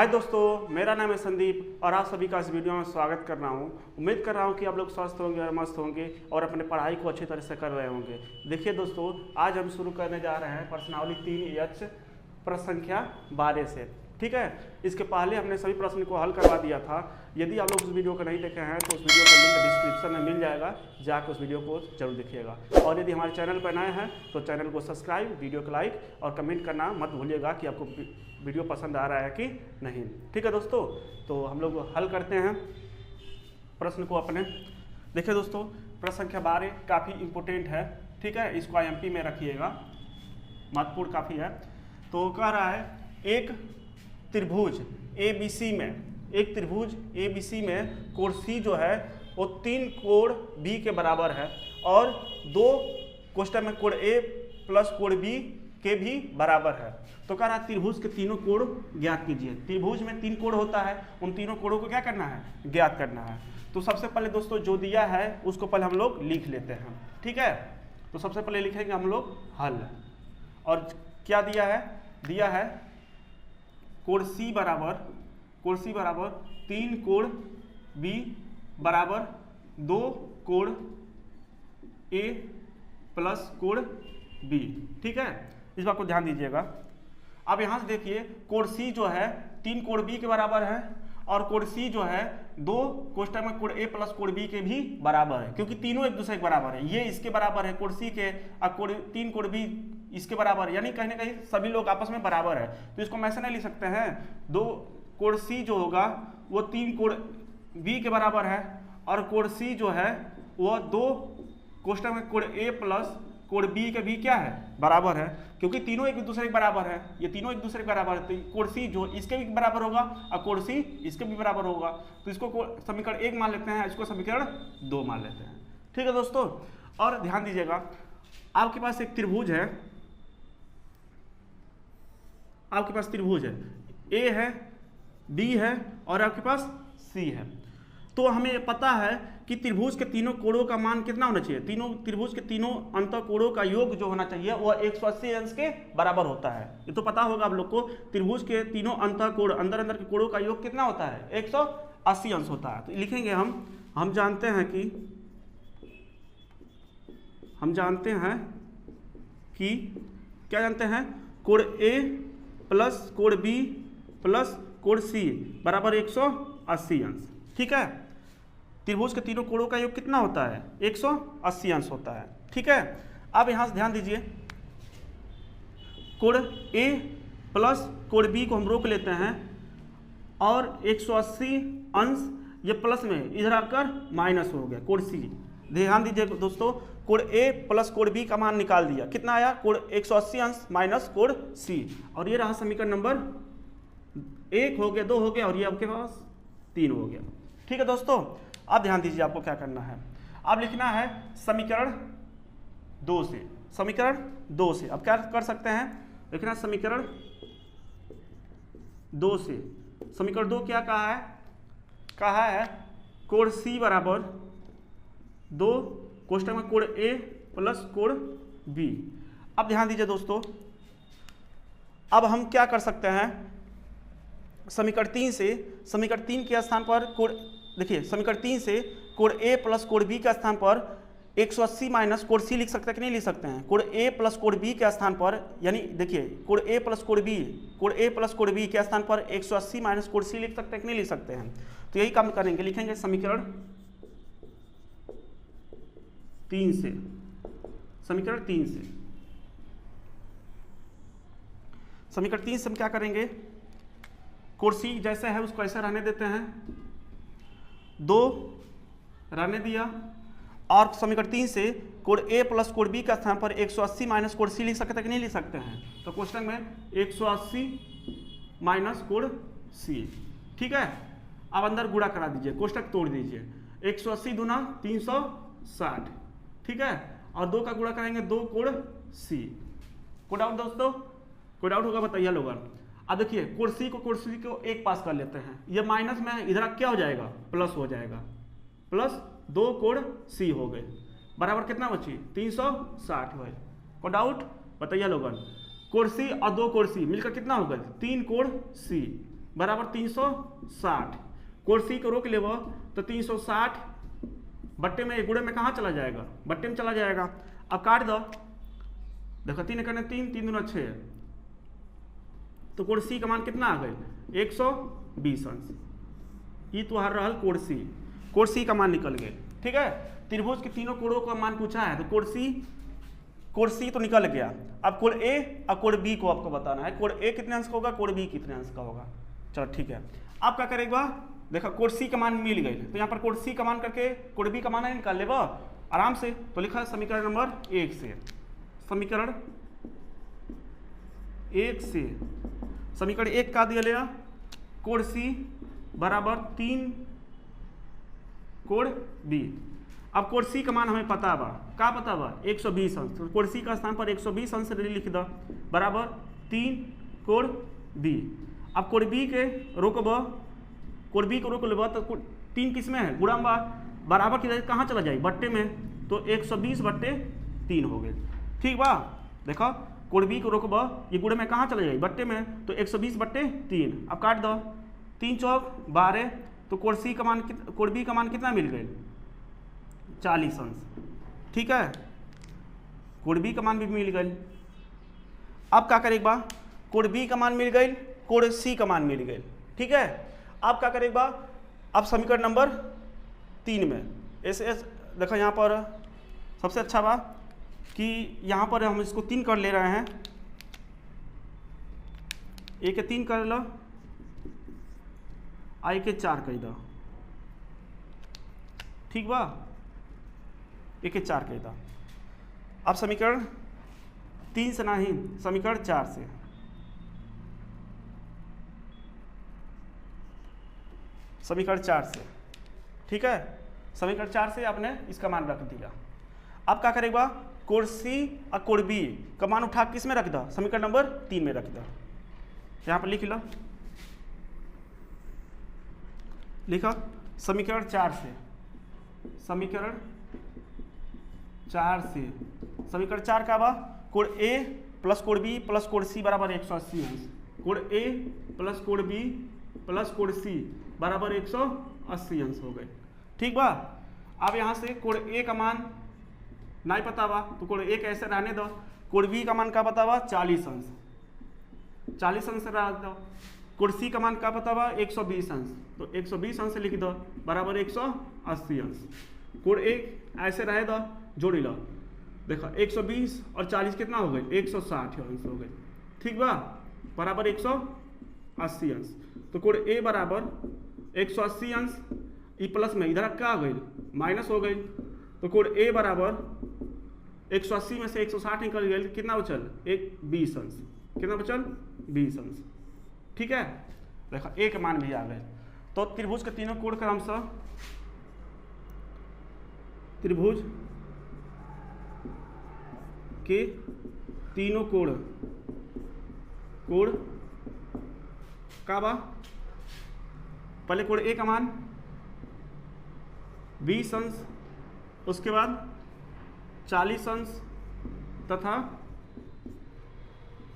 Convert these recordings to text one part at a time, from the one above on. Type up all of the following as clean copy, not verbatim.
हाय दोस्तों, मेरा नाम है संदीप और आप सभी का इस वीडियो में स्वागत कर रहा हूं। उम्मीद कर रहा हूं कि आप लोग स्वस्थ होंगे और मस्त होंगे और अपने पढ़ाई को अच्छी तरह से कर रहे होंगे। देखिए दोस्तों, आज हम शुरू करने जा रहे हैं प्रश्नावली 3H प्रश्न संख्या 12 से। ठीक है, इसके पहले हमने सभी प्रश्न को हल करवा दिया था। यदि आप लोग उस वीडियो को नहीं देखे हैं तो उस वीडियो का लिंक डिस्क्रिप्शन में मिल जाएगा, जाकर उस वीडियो को जरूर देखिएगा। और यदि हमारे चैनल पर नए हैं तो चैनल को सब्सक्राइब, वीडियो को लाइक और कमेंट करना मत भूलिएगा कि आपको वीडियो पसंद आ रहा है कि नहीं। ठीक है दोस्तों, तो हम लोग हल करते हैं प्रश्न को अपने। देखिए दोस्तों, प्रश्न संख्या 12 काफ़ी इंपॉर्टेंट है। ठीक है, इसको IMP में रखिएगा, महत्वपूर्ण काफ़ी है। तो कह रहा है एक त्रिभुज ABC में कोण C जो है वो 3 कोण B के बराबर है और 2 कोष्ठक में कोण A प्लस कोण B के भी बराबर है। तो कह रहा है त्रिभुज के तीनों कोण ज्ञात कीजिए। त्रिभुज में 3 कोण होता है, उन तीनों कोणों को क्या करना है, ज्ञात करना है। तो सबसे पहले दोस्तों जो दिया है उसको पहले हम लोग लिख लेते हैं। ठीक है, तो सबसे पहले लिखेंगे हम लोग हल। और क्या दिया है कोण C बराबर 3 कोण B बराबर 2 कोण A प्लस कोण B। ठीक है, इस बात को ध्यान दीजिएगा। अब यहाँ से देखिए, कोण C जो है 3 कोण B के बराबर है और कोण C जो है 2 कोष्ठक में कोण A प्लस कोण B के भी बराबर है, क्योंकि तीनों एक दूसरे के बराबर है। ये इसके बराबर है कोण C के और 3 कोण B इसके बराबर, यानी कहीं ना कहीं सभी लोग आपस में बराबर है। तो इसको हम ऐसे नहीं लिख सकते हैं, 2 कोण C जो होगा वो 3 कोण B के बराबर है और कोण C जो है वो 2 कोष्ठक में कोण A प्लस कोण B के भी क्या है, बराबर है, क्योंकि तीनों एक दूसरे के बराबर है। ये तीनों एक दूसरे के बराबर है, तो कोण C जो इसके भी बराबर होगा और कोण C इसके भी बराबर होगा। तो इसको समीकरण 1 मान लेते हैं, इसको समीकरण 2 मान लेते हैं। ठीक है दोस्तों, और ध्यान दीजिएगा, आपके पास एक त्रिभुज है, आपके पास त्रिभुज है, A है, B है और आपके पास C है। तो हमें पता है कि त्रिभुज के तीनों कोणों का मान कितना होना चाहिए। त्रिभुज के तीनों अंत कोणों का योग जो होना चाहिए वह 180 अंश के बराबर होता है। ये तो पता होगा आप लोग को, त्रिभुज के तीनों अंत कोण अंदर के कोणों का योग कितना होता है, 180 अंश होता है। तो लिखेंगे हम जानते हैं कि क्या जानते हैं, कोण A प्लस कोण B प्लस कोण C बराबर 180 अंश। ठीक है, त्रिभुज के तीनों कोणों का योग कितना होता है, 180 अंश होता है। ठीक है, अब यहां से ध्यान दीजिए, कोण A प्लस कोण B को हम रोक लेते हैं और 180 अंश ये प्लस में इधर आकर माइनस हो गया कोण C। ध्यान दीजिए दोस्तों, कोण A प्लस कोण B का मान निकाल दिया, कितना आया, कोण 180 अंश माइनस कोण C। और ये रहा समीकरण नंबर 1 हो गया, 2 हो गया और ये आपके पास 3 हो गया। ठीक है दोस्तों, अब ध्यान दीजिए, आपको क्या करना है, अब लिखना है समीकरण 2 से। अब क्या कर सकते हैं, लिखना समीकरण 2 से। समीकरण 2 क्या कहा है कोण C बराबर 2 कोष्ठक में कोण A प्लस कोण B। अब ध्यान दीजिए दोस्तों, अब हम क्या कर सकते हैं, समीकरण 3 के स्थान पर कोण, देखिए समीकरण 3 से कोण A प्लस कोण B के स्थान पर 180 माइनस कोण C लिख सकते हैं कि नहीं लिख सकते हैं। कोण A प्लस कोण B के स्थान पर, यानी देखिए कोण A प्लस कोण B के स्थान पर 180 माइनस कोण C लिख सकते हैं कि नहीं लिख सकते हैं। तो यही काम करेंगे, लिखेंगे समीकरण 3 से। समीकरण 3 से हम क्या करेंगे, कोण C जैसे है उसको ऐसे रहने देते हैं, 2 रहने दिया, और समीकरण 3 से कोण A प्लस कोण B का स्थान पर 180 माइनस कोण C लिख सकते हैं कि नहीं लिख सकते हैं। तो कोष्ठक में 180 माइनस कोण C। ठीक है, अब अंदर गुणा करा दीजिए, कोष्ठक तोड़ दीजिए, 180 दूना 360। ठीक है, और 2 का गुणा करेंगे 2 कोण C। कोई डाउट दोस्तों, कोई डाउट होगा बताइए लोगों। अब देखिए कोण C को एक पास कर लेते हैं, ये माइनस में इधर क्या हो जाएगा, प्लस हो जाएगा, प्लस 2 कोण C हो गए, बराबर कितना बची, 360 हुए। कोई डाउट बताइए लोगन। कोण C और 2 कोण C मिलकर कितना हो गए, 3 कोण C। बराबर 360। कोड सी को रोक लेब तो 360 बट्टे में गुणे में कहाँ चला जाएगा, बट्टे में चला जाएगा। अब काट दो, देखो 3 करने 3, 3 दूना 6, तो कोड सी का मान कितना आ गई 120 अंश। ये तो हर रहा कोड सी का मान निकल गए। ठीक है, त्रिभुज के तीनों कोणों का मान पूछा है तो कोड सी तो निकल गया। अब कोड ए और कोड बी को आपको बताना है, कोड ए कितने अंश का होगा, कोड बी कितने अंश का होगा। चलो ठीक है, आप क्या करेगा, देखो कोड सी का मान मिल गई तो यहाँ पर कोड सी का मान करके कोड बी का मान निकाल लेगा आराम से। तो लिखा है समीकरण नंबर 1 से, समीकरण 1 से, समीकरण 1 का दिया लिया कोड सी बराबर 3 कोड बी। अब कोड सी का मान हमें पता बा, का पता बा 120 अंश, तो कोड सी का स्थान पर 120 अंश लिख दो बराबर 3 कोड बी। अब कोड बी के रोकब, कोड बी को रोक लेब तो 3 किस में है, गुणा बराबर की कहाँ चला जाए, बट्टे में, तो 120 बट्टे 3 हो गए। ठीक बा, देखो कोड बी को रोकब, ये गुणे में कहाँ चला जाए, बट्टे में, तो 120 बट्टे 3। अब काट दो, 3 चौक 12, तो कोड सी का मान, कोड बी का मान कितना मिल गए 40 अंश। ठीक है, कोड बी का मान भी मिल गए। अब क्या करेगा, कोड बी का मान मिल गई, कोड सी का मान मिल गए। ठीक है, अब क्या करेगा, अब समीकरण नंबर 3 में ऐसे देखो, यहाँ पर सबसे अच्छा बा कि यहाँ पर हम इसको 3 कर ले रहे हैं, ए के 3 कर लो, आई के 4 कर दो। ठीक बा, ए के 4 कर दो। अब समीकरण 3 से नहीं, समीकरण 4 से, समीकरण 4 से। ठीक है, समीकरण 4 से आपने इसका मान रख दिया। अब क्या करेगा, कोड सी और कोड बी का मान उठा किस में रख दो, समीकरण नंबर 3 में रख दो। यहाँ पर लिख लो, लिखो समीकरण 4 से, समीकरण 4 से, समीकरण 4 का बा कोड ए प्लस कोड बी प्लस कोड सी बराबर 180 अंश। कोड ए प्लस कोड बी प्लस कोड सी बराबर 180 अंश हो गए। ठीक बा, अब यहाँ से कोड ए का मान नहीं पता बा तो कोड ए कैसे रहने दो, कोड बी का मान का पता बा 40 अंश, 40 अंश रह दो। कोड सी का मान का पता बा 120 अंश, तो 120 अंश लिख दो बराबर 180 अंश। कोड ए ऐसे रहे दो, जोड़ी लो, देखो 120 और 40 कितना हो गए 160 अंश हो गए। ठीक बा, बराबर 180 अंश। तो कोड ए बराबर 180 अंश, ई प्लस में इधर क्या हो गई माइनस हो गई, तो कोड ए बराबर 180 में से 160 निकल गए, कितना बचल 20 अंश, कितना बचल 20 अंश। ठीक है, देखो ए के मान भी आ गए। तो त्रिभुज के तीनों कोण क्रमशः, त्रिभुज के तीनों कोण, कोण का बा, पहले कोण ए का मान 20 अंश, उसके बाद 40 अंश तथा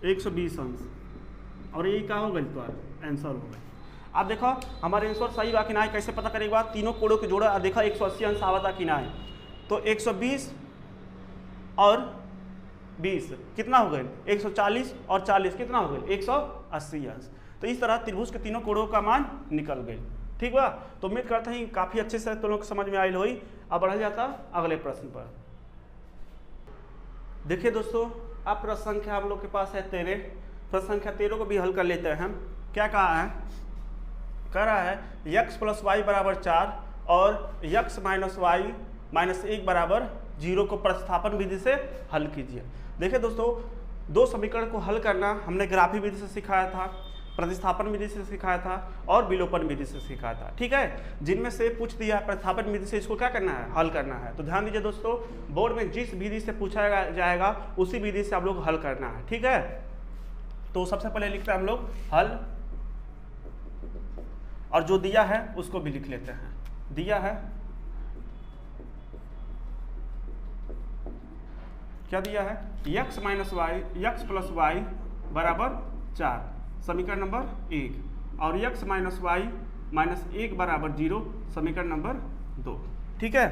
120 अंश, और ये क्या हो गई तो आंसर हो गई। आप देखो हमारे आंसर सही बा कि ना, कैसे पता करेगा, तीनों कोणों के जोड़ा देखा 180 अंश आवता कि ना, तो 120 और 20 कितना हो गए 140 और 40 कितना हो गए 180 अंश। तो इस तरह त्रिभुज के तीनों कोणों का मान निकल गए। ठीक बा, तो उम्मीद करता हूँ काफ़ी अच्छे से तुम लोग समझ में आयल हुई। अब बढ़ा जाता अगले प्रश्न पर। देखिए दोस्तों, अब प्रश्न संख्या हम लोग के पास है 13। प्रश्न संख्या 13 को भी हल कर लेते हैं हम। क्या कहा है, कह रहा है x प्लस वाई बराबर 4 और x माइनस वाई माइनस 1 बराबर 0 को प्रतिस्थापन विधि से हल कीजिए। देखिए दोस्तों, दो समीकरण को हल करना हमने ग्राफी विधि से सिखाया था, प्रतिस्थापन विधि से सिखाया था और विलोपन विधि से सिखाया था। ठीक है, जिनमें से पूछ दिया प्रतिस्थापन विधि से इसको क्या करना है, हल करना है। तो ध्यान दीजिए दोस्तों, बोर्ड में जिस विधि से पूछा जाएगा उसी विधि से आप लोग हल करना है। ठीक है, तो सबसे पहले लिखते हैं हम लोग हल, और जो दिया है उसको भी लिख लेते हैं। दिया है, क्या दिया है, x minus Y, x plus Y बराबर 4, समीकरण नंबर 1। और x माइनस वाई माइनस 1 बराबर 0, समीकरण नंबर 2। ठीक है,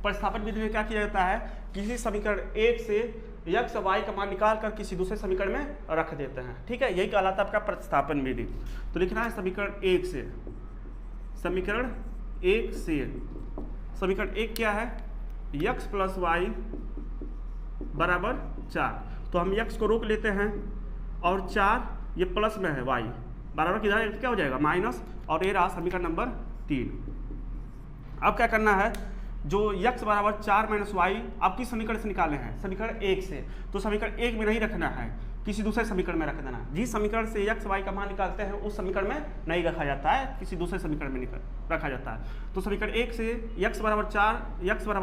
प्रतिस्थापन विधि में क्या किया जाता है, किसी समीकरण 1 से x y का मान निकाल कर किसी दूसरे समीकरण में रख देते हैं। ठीक है, यही कहलाता है आपका प्रतिस्थापन विधि। तो लिखना है समीकरण 1 से, समीकरण 1 से, समीकरण 1 क्या है, x प्लस वाई बराबर 4। तो हम x को रोक लेते हैं और 4 ये प्लस में है, y बराबर किधर क्या हो जाएगा माइनस, और ये रहा समीकरण नंबर 3। अब क्या करना है, जो x बराबर 4 माइनस वाई आप किस समीकरण से निकाले हैं, समीकरण 1 से, तो समीकरण 1 में नहीं रखना है, किसी दूसरे समीकरण में रख देना है। जिस समीकरण से x y का मान निकालते हैं उस समीकरण में नहीं रखा जाता है, किसी दूसरे समीकरण में रखा जाता है। तो समीकरण 1 से x बराबर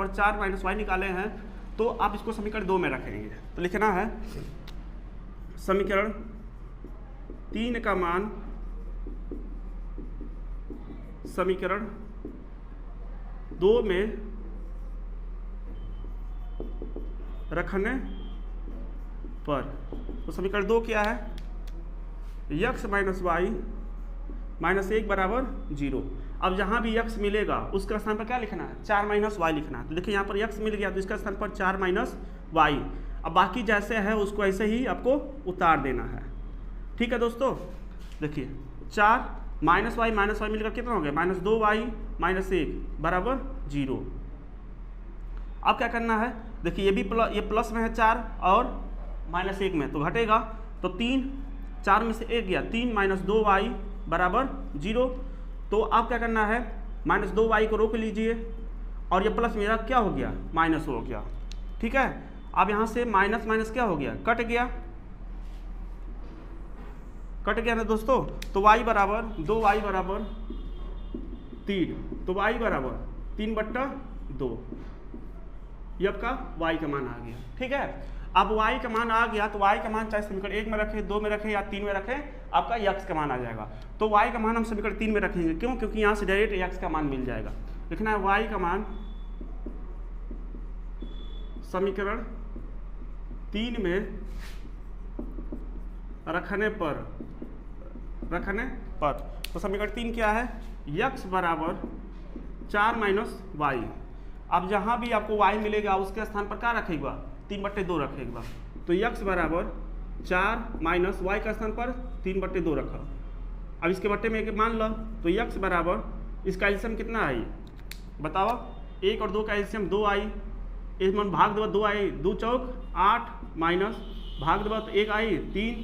4 माइनस वाई निकाले हैं, तो आप इसको समीकरण 2 में रखेंगे। तो लिखना है समीकरण 3 का मान समीकरण 2 में रखने पर, तो समीकरण 2 क्या है, x माइनस वाई माइनस 1 बराबर 0। अब जहाँ भी x मिलेगा उसके स्थान पर क्या लिखना है, 4 माइनस वाई लिखना है। तो देखिए यहाँ पर x मिल गया तो इसका स्थान पर 4 माइनस वाई। अब बाकी जैसे है उसको ऐसे ही आपको उतार देना है। ठीक है दोस्तों, देखिए 4 माइनस वाई मिलकर कितना हो गया, माइनस 2 वाई माइनस 1 बराबर 0। अब क्या करना है, देखिए ये भी ये प्लस में है 4 और माइनस 1 में, तो घटेगा, तो 3 4 में से 1 गया, 3 माइनस 2 वाई बराबर 0। तो अब क्या करना है, माइनस 2 वाई को रोक लीजिए और ये प्लस मेरा क्या हो गया, माइनस हो गया। ठीक है, अब यहाँ से माइनस माइनस क्या हो गया, कट गया ना दोस्तों। तो y बराबर 2y बराबर 3, तो y बराबर 3/2, ये आपका y का मान आ गया। ठीक है, अब y का मान आ गया तो y का मान चाहे समीकरण 1 में रखें, 2 में रखें या 3 में रखें, आपका x का मान आ जाएगा। तो y का मान हम समीकरण 3 में रखेंगे, क्यों, क्योंकि यहाँ से डायरेक्ट x का मान मिल जाएगा। लिखना है y का मान समीकरण 3 में रखने पर, तो समीकरण 3 क्या है, x बराबर 4 माइनस वाई। अब जहाँ भी आपको y मिलेगा उसके स्थान पर क्या रखेगा, 3/2 रखेगा। तो x बराबर 4 माइनस वाई का स्थान पर 3/2 रखा। अब इसके बट्टे में एक मान लो, तो x बराबर, इसका एल्सियम कितना आई बताओ, 1 और 2 का एल्सियम 2 आई, इस मन भाग देवा 2 आई, 2 चौक 8 माइनस भाग देवा तो 1 आई 3,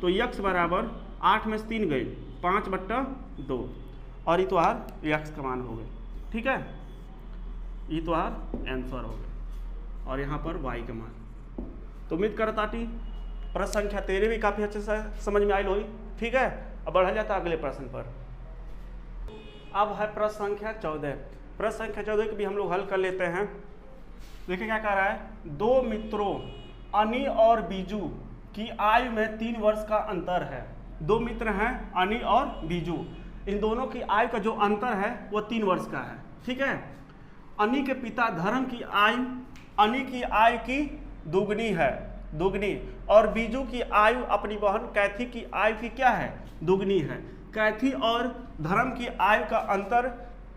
तो x बराबर 8 में से 3 गए 5/2, और ये तो x का मान हो गए। ठीक है, ये तो आंसर हो गए, और यहाँ पर y का मान। तो उम्मीद करता ताटी प्रश्न संख्या 13 भी काफ़ी अच्छे से समझ में आई लोई। ठीक है, अब बढ़ा जाता अगले प्रश्न पर। अब है प्रश्न संख्या 14। प्रश्न संख्या 14 को भी हम लोग हल कर लेते हैं। देखिए क्या कह रहा है, 2 मित्रों अनी और बीजू की आयु में 3 वर्ष का अंतर है। 2 मित्र हैं अनी और बीजू, इन दोनों की आयु का जो अंतर है वो 3 वर्ष का है। ठीक है, अनी के पिता धर्म की आयु अनी की आयु की दुगनी, और बीजू की आयु अपनी बहन कैथी की आयु की क्या है, दुगनी है। कैथी और धर्म की आयु का अंतर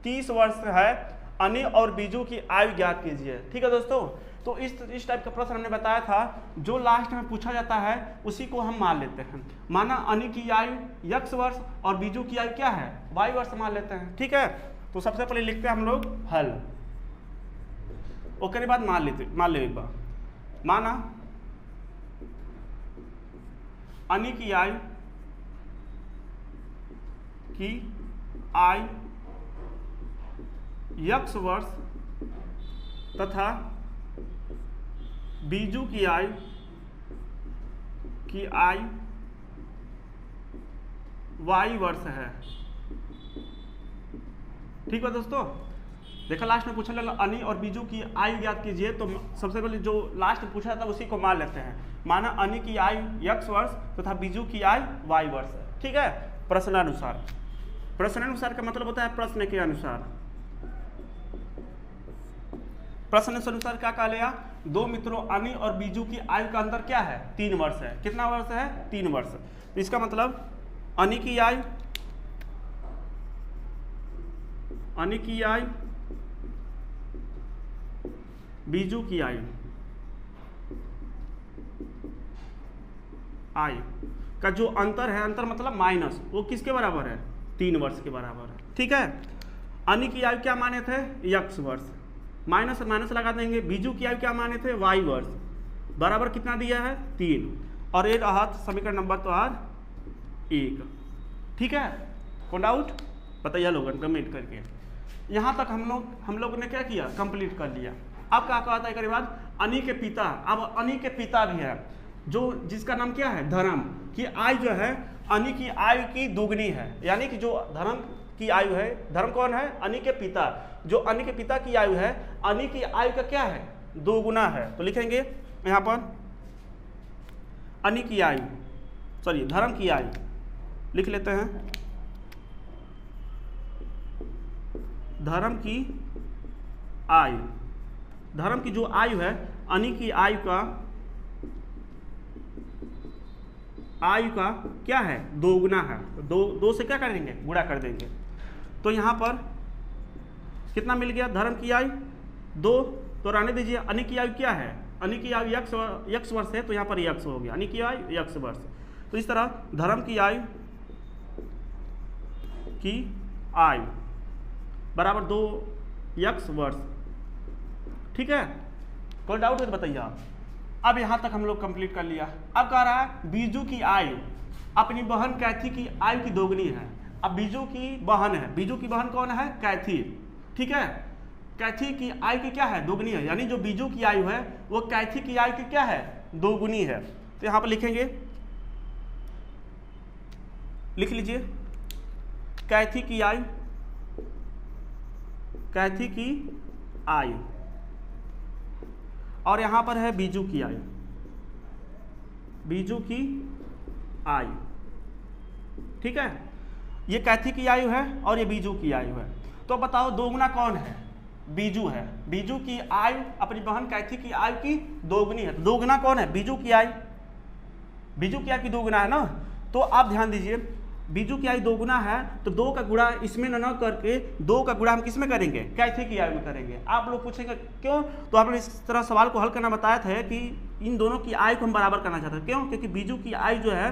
30 वर्ष है। अनी और बीजू की आयु ज्ञात कीजिए। ठीक है दोस्तों, तो इस टाइप का प्रश्न हमने बताया था, जो लास्ट में पूछा जाता है उसी को हम मान लेते हैं। माना अनी की आयु x वर्ष और बीजू की आयु क्या है, y वर्ष मान लेते हैं। ठीक है, तो सबसे पहले लिखते हैं हम लोग हल, उसके बाद मान ले एक बार। माना अनी की आयु x वर्ष तथा बीजू की आयु y वर्ष है। ठीक है दोस्तों, देखा लास्ट में पूछा लगा अनी और बीजू की आयु ज्ञात कीजिए, तो सबसे पहले जो लास्ट में पूछा था उसी को मान लेते हैं। माना अनी की आयु x वर्ष तथा बीजू की आयु y वर्ष है। ठीक है, प्रश्नानुसार। प्रश्नानुसार का मतलब होता है प्रश्न के अनुसार। प्रश्न के अनुसार क्या कहा लिया, 2 मित्रों अनी और बीजू की आयु का अंतर क्या है, 3 वर्ष है। कितना वर्ष है, 3 वर्ष। तो इसका मतलब अनि की आयु, अनि की आयु, बीजू की आयु, आयु का जो अंतर है, अंतर मतलब माइनस, वो किसके बराबर है? 3 वर्ष के बराबर है। ठीक है, अनि की आयु क्या माने थे? x वर्ष, माइनस माइनस लगा देंगे। बीजू की आयु क्या माने थे? y वर्ष, बराबर कितना दिया है? 3, और ये रहा समीकरण नंबर तो 1। ठीक है, कोई डाउट बताइए लोगों कमेंट करके। यहाँ तक हम लोग ने क्या किया? कंप्लीट कर लिया। अब क्या कहता है इसके बाद? अनि के पिता, अब अनि के पिता भी है, जो जिसका नाम क्या है? धर्म की आयु जो है अनि की आयु की दुगनी है, यानी कि जो धर्म की आयु है, धर्म कौन है? अनि के पिता, जो अनि के पिता की आयु है, अनि की आयु का क्या है? 2 गुना है। तो लिखेंगे यहाँ पर अनि की आयु, सॉरी धर्म की आयु लिख लेते हैं। धर्म की आयु, धर्म की जो आयु है अनि की आयु का क्या है? 2 गुना है। 2 से क्या करेंगे? गुणा कर देंगे। तो यहाँ पर कितना मिल गया? धर्म की आयु 2, तो रहने दीजिए। अनि की आयु क्या है? अनि की आयु x वर्ष है, तो यहाँ पर x हो गया, अनि की आयु x वर्ष। तो इस तरह धर्म की आयु बराबर 2x वर्ष। ठीक है, कोई डाउट है तो बताइए आप। अब यहाँ तक हम लोग कंप्लीट कर लिया। अब कह रहा है बीजू की आयु अपनी बहन कैथी की आयु की दोगुनी है। अब बीजू की बहन है, बीजू की बहन कौन है? कैथी। ठीक है, कैथी की आयु की क्या है? दोगुनी है, यानी जो बीजू की आयु है वो कैथी की आयु की क्या है? दोगुनी है। तो यहाँ पर लिखेंगे, लिख लीजिए कैथी की आयु, कैथी की आयु, और यहां पर है बीजू की आयु, बीजू की आयु। ठीक है, ये कैथी की आयु है और ये बीजू की आयु है। तो बताओ 2 गुना कौन है? बीजू है। बीजू की आयु अपनी बहन कैथी की आयु की 2 गुनी है। 2 गुना कौन है? बीजू की आयु, बीजू की आयु की 2 गुना है ना। तो आप ध्यान दीजिए, बीजू की आयु 2 गुना है, तो 2 का गुणा इसमें न करके 2 का गुणा हम किस में करेंगे? कैथी की आयु में करेंगे। आप लोग पूछेंगे क्यों? तो आप लोग इस तरह सवाल को हल करना बताया था कि इन दोनों की आयु को हम बराबर करना चाहते हैं। क्यों? क्योंकि बीजू की आयु जो है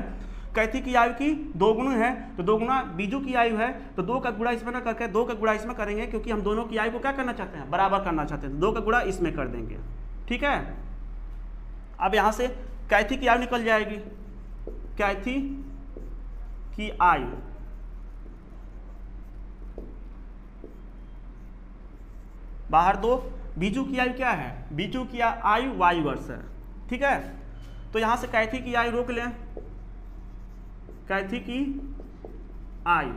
कैथी की आयु की 2 गुना है, तो 2 गुना बीजू की आयु है, तो 2 का गुणा इसमें न करके 2 का गुणा इसमें करेंगे, क्योंकि हम दोनों की आयु को क्या करना चाहते हैं? बराबर करना चाहते हैं। 2 का गुणा इसमें कर देंगे। ठीक है, अब यहाँ से कैथी की आयु निकल जाएगी, कैथी की आयु बाहर 2, बीजू की आयु क्या है? बीजू की आयु y वर्ष है। ठीक है, तो यहां से कैथी की आयु रोक लें, कैथी की आयु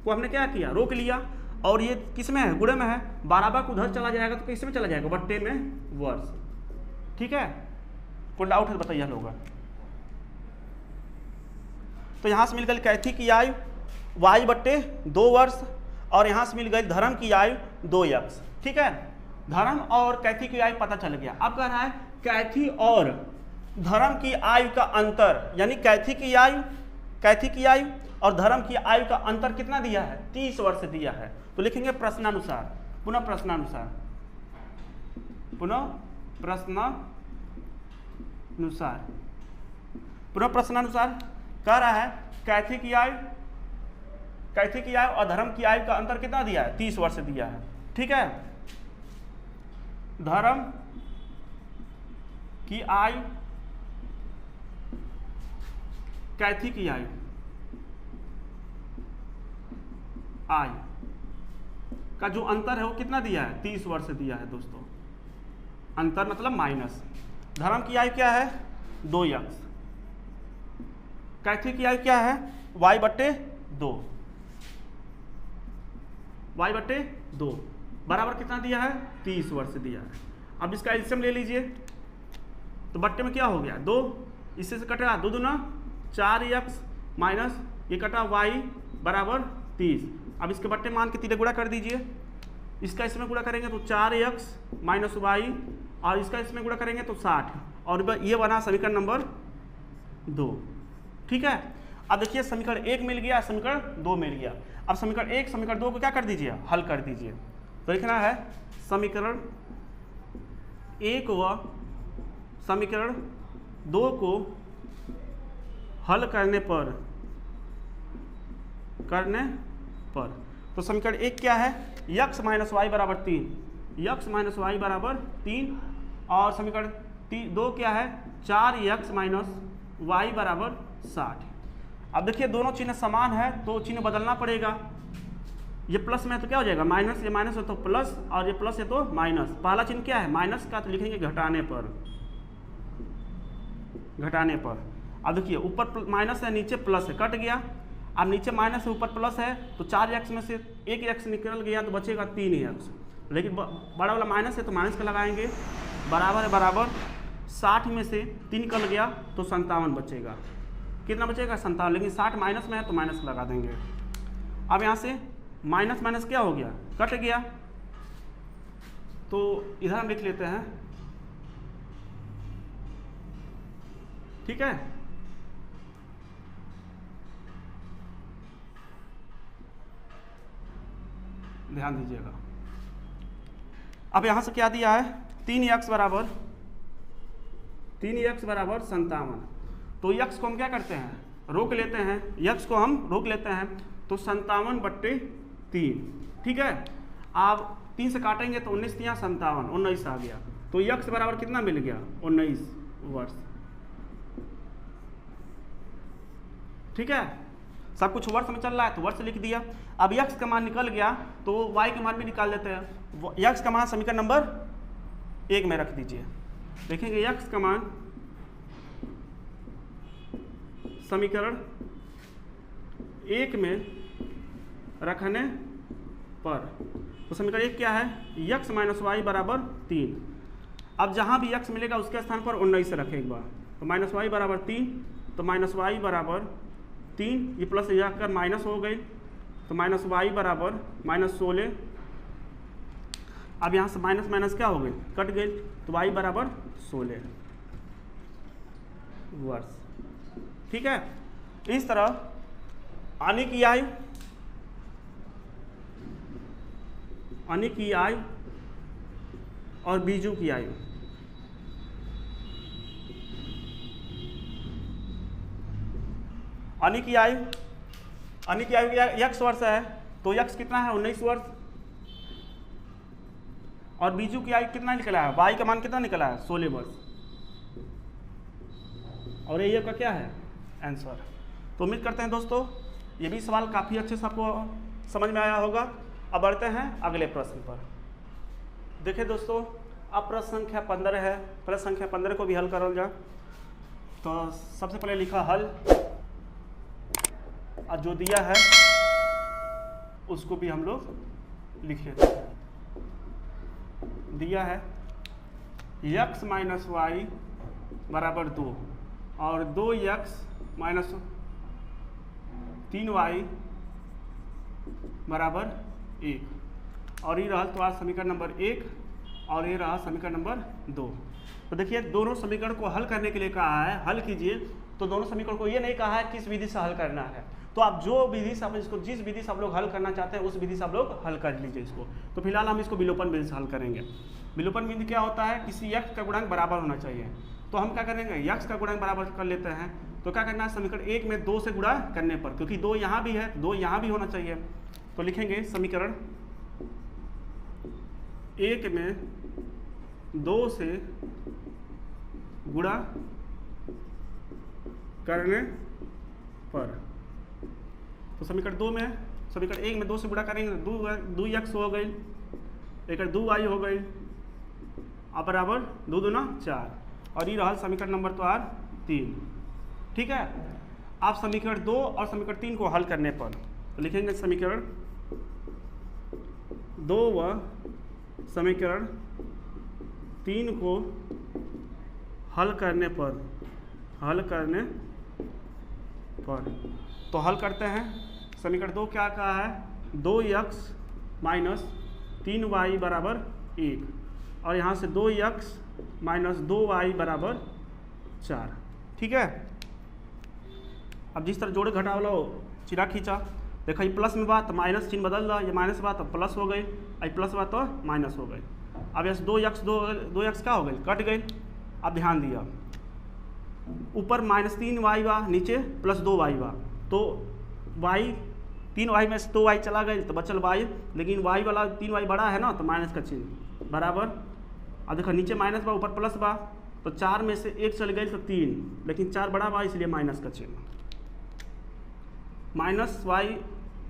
को हमने क्या किया? रोक लिया। और ये किस में है? गुणे में है। बराबर को उधर चला जाएगा तो किस में चला जाएगा? बट्टे में वर्ष। ठीक है, कोई डाउट है तो बताइए लोग। तो यहां से मिल गई कैथी की आयु y बट्टे 2 वर्ष, और यहां से मिल गई धर्म की आयु 2x। ठीक है, धर्म और कैथी की आयु पता चल गया। अब कह रहा है कैथी और धर्म की आयु का अंतर, यानी कैथी की आयु और धर्म की आयु का अंतर कितना दिया है? 30 वर्ष दिया है। तो लिखेंगे प्रश्नानुसार, पुनः प्रश्नानुसार, पुनः प्रश्नानुसार कह रहा है कैथी की आयु और धर्म की आयु का अंतर कितना दिया है? 30 वर्ष दिया है। ठीक है, धर्म की आयु, कैथी की आयु का जो अंतर है वो कितना दिया है? 30 वर्ष दिया है दोस्तों। अंतर मतलब माइनस। धर्म की आयु क्या है? 2x। कैथी की आयु क्या है? y बट्टे 2, y बट्टे 2 बराबर कितना दिया है? 30 वर्ष दिया है। अब इसका एलसीएम ले लीजिए, तो बट्टे में क्या हो गया? 2, इससे से कटेगा 2 दूना 4x माइनस ये कटा y बराबर 30। अब इसके बट्टे मान के तीरे गुणा कर दीजिए। इसका इसमें गुणा करेंगे तो 4x माइनस y, और इसका इसमें गुणा करेंगे तो 60, और ये बना समीकरण नंबर 2। ठीक है, अब देखिए समीकरण 1 मिल गया, समीकरण 2 मिल गया। अब समीकरण 1 समीकरण 2 को क्या कर दीजिए, हल कर दीजिए। तो लिखना है समीकरण 1 व समीकरण 2 को हल करने पर तो समीकरण 1 क्या है, x माइनस वाई बराबर 3, x माइनस वाई बराबर 3, और समीकरण 2 क्या है, 4x माइनस वाई बराबर 60। अब देखिए दोनों चिन्ह समान है तो चिन्ह बदलना पड़ेगा। ये प्लस में है तो क्या हो जाएगा माइनस, ये माइनस है तो प्लस, और ये प्लस है तो माइनस। पहला चिन्ह क्या है माइनस का, तो लिखेंगे घटाने पर। अब देखिए ऊपर माइनस है नीचे प्लस है, कट गया। अब नीचे माइनस है ऊपर प्लस है, तो 4x में से एक x निकल गया तो बचेगा 3x, लेकिन बड़ा वाला माइनस है तो माइनस का लगाएंगे। बराबर है बराबर 60 में से 3 निकल गया तो 57 बचेगा। कितना बचेगा 57, लेकिन 60 माइनस में है तो माइनस लगा देंगे। अब यहाँ से माइनस माइनस क्या हो गया, कट गया, तो इधर हम लिख लेते हैं, ठीक है। ध्यान दीजिएगा। अब यहां से क्या दिया है 3x बराबर 57। तो x को हम क्या करते हैं, रोक लेते हैं, x को हम रोक लेते हैं, तो 57/3, ठीक है। अब 3 से काटेंगे तो 19 3 57, 19 आ गया। तो x बराबर कितना मिल गया 19 वर्ष, ठीक है। सब कुछ वर्ष में चल रहा है तो वर्ष लिख दिया। अब x का मान निकल गया तो y का मान भी निकाल देते हैं। x का मान समीकरण नंबर 1 में रख दीजिए। देखेंगे x का मान समीकरण 1 में रखने पर, तो समीकरण 1 क्या है, x माइनस वाई बराबर 3। अब जहां भी x मिलेगा उसके स्थान पर 19 रखें एक बार, तो माइनस वाई बराबर 3, तो माइनस वाई बराबर 3, ये प्लस जाकर माइनस हो गई, तो माइनस वाई बराबर -16। अब यहाँ से माइनस माइनस क्या हो गई, कट गई, तो वाई बराबर 16 वर्ष, ठीक है। इस तरह अनी की आयु और बीजू की आयु, अनी की आयु x वर्ष है तो x कितना है 19 वर्ष, और बीजू की आयु कितना निकला है, y का मान कितना निकला है 16 वर्ष, और ये का क्या है आंसर। तो उम्मीद करते हैं दोस्तों ये भी सवाल काफ़ी अच्छे से आपको समझ में आया होगा। अब बढ़ते हैं अगले प्रश्न पर। देखिए दोस्तों अब प्रश्न संख्या 15 है, प्रश्न संख्या 15 को भी हल करल जाए। तो सबसे पहले लिखा हल, और जो दिया है उसको भी हम लोग लिख लेते हैं। दिया है x माइनस वाई बराबर 2 और 2x माइनस 3y बराबर 1, और ये रहा तो आज समीकरण नंबर 1 और ये रहा समीकरण नंबर 2। तो देखिए दोनों समीकरण को हल करने के लिए कहा है हल कीजिए, तो दोनों समीकरण को ये नहीं कहा है किस विधि से हल करना है। तो आप जो विधि से आप इसको जिस विधि से आप लोग हल करना चाहते हैं उस विधि से आप लोग हल कर लीजिए इसको। तो फिलहाल हम इसको विलोपन विधि से हल करेंगे। विलोपन विधि क्या होता है, किसी x का गुणांक बराबर होना चाहिए। तो हम क्या करेंगे, x का गुणांक बराबर कर लेते हैं। तो क्या करना है, समीकरण 1 में 2 से गुणा करने पर, क्योंकि 2 यहाँ भी है 2 यहाँ भी होना चाहिए। तो लिखेंगे समीकरण 1 में 2 से गुणा करने पर, तो समीकरण 2 में समीकरण 1 में 2 से गुणा करेंगे तो 2x हो गई, एक 2y हो गई, अब बराबर 2 दूना 4, और ये रहा समीकरण नंबर तो 3, ठीक है। आप समीकरण 2 और समीकरण 3 को हल करने पर तो लिखेंगे समीकरण 2 व समीकरण 3 को हल करने पर तो हल करते हैं। समीकरण 2 क्या कहा है, 2x माइनस 3y बराबर 1, और यहाँ से 2x माइनस 2y बराबर 4, ठीक है। अब जिस तरह जोड़े घटा वाला हो चिरा खींचा, देखा ये प्लस में बात तो माइनस चिन्ह बदल रहा, ये माइनस बात तो प्लस हो गई, आई प्लस बात तो माइनस हो गई। अब यहाँ 2x क्या हो गई, कट गई। अब ध्यान दिया ऊपर -3y बा, नीचे +2y बा, तो y 3y में से 2y चला गई तो बचल y, लेकिन y वाला 3y बड़ा है ना तो माइनस का चिन्ह बराबर। अब देखो नीचे माइनस बा ऊपर प्लस बा, तो 4 में से 1 चल गई तो 3, लेकिन 4 बड़ा बा इसलिए माइनस का चिन्ह, माइनस y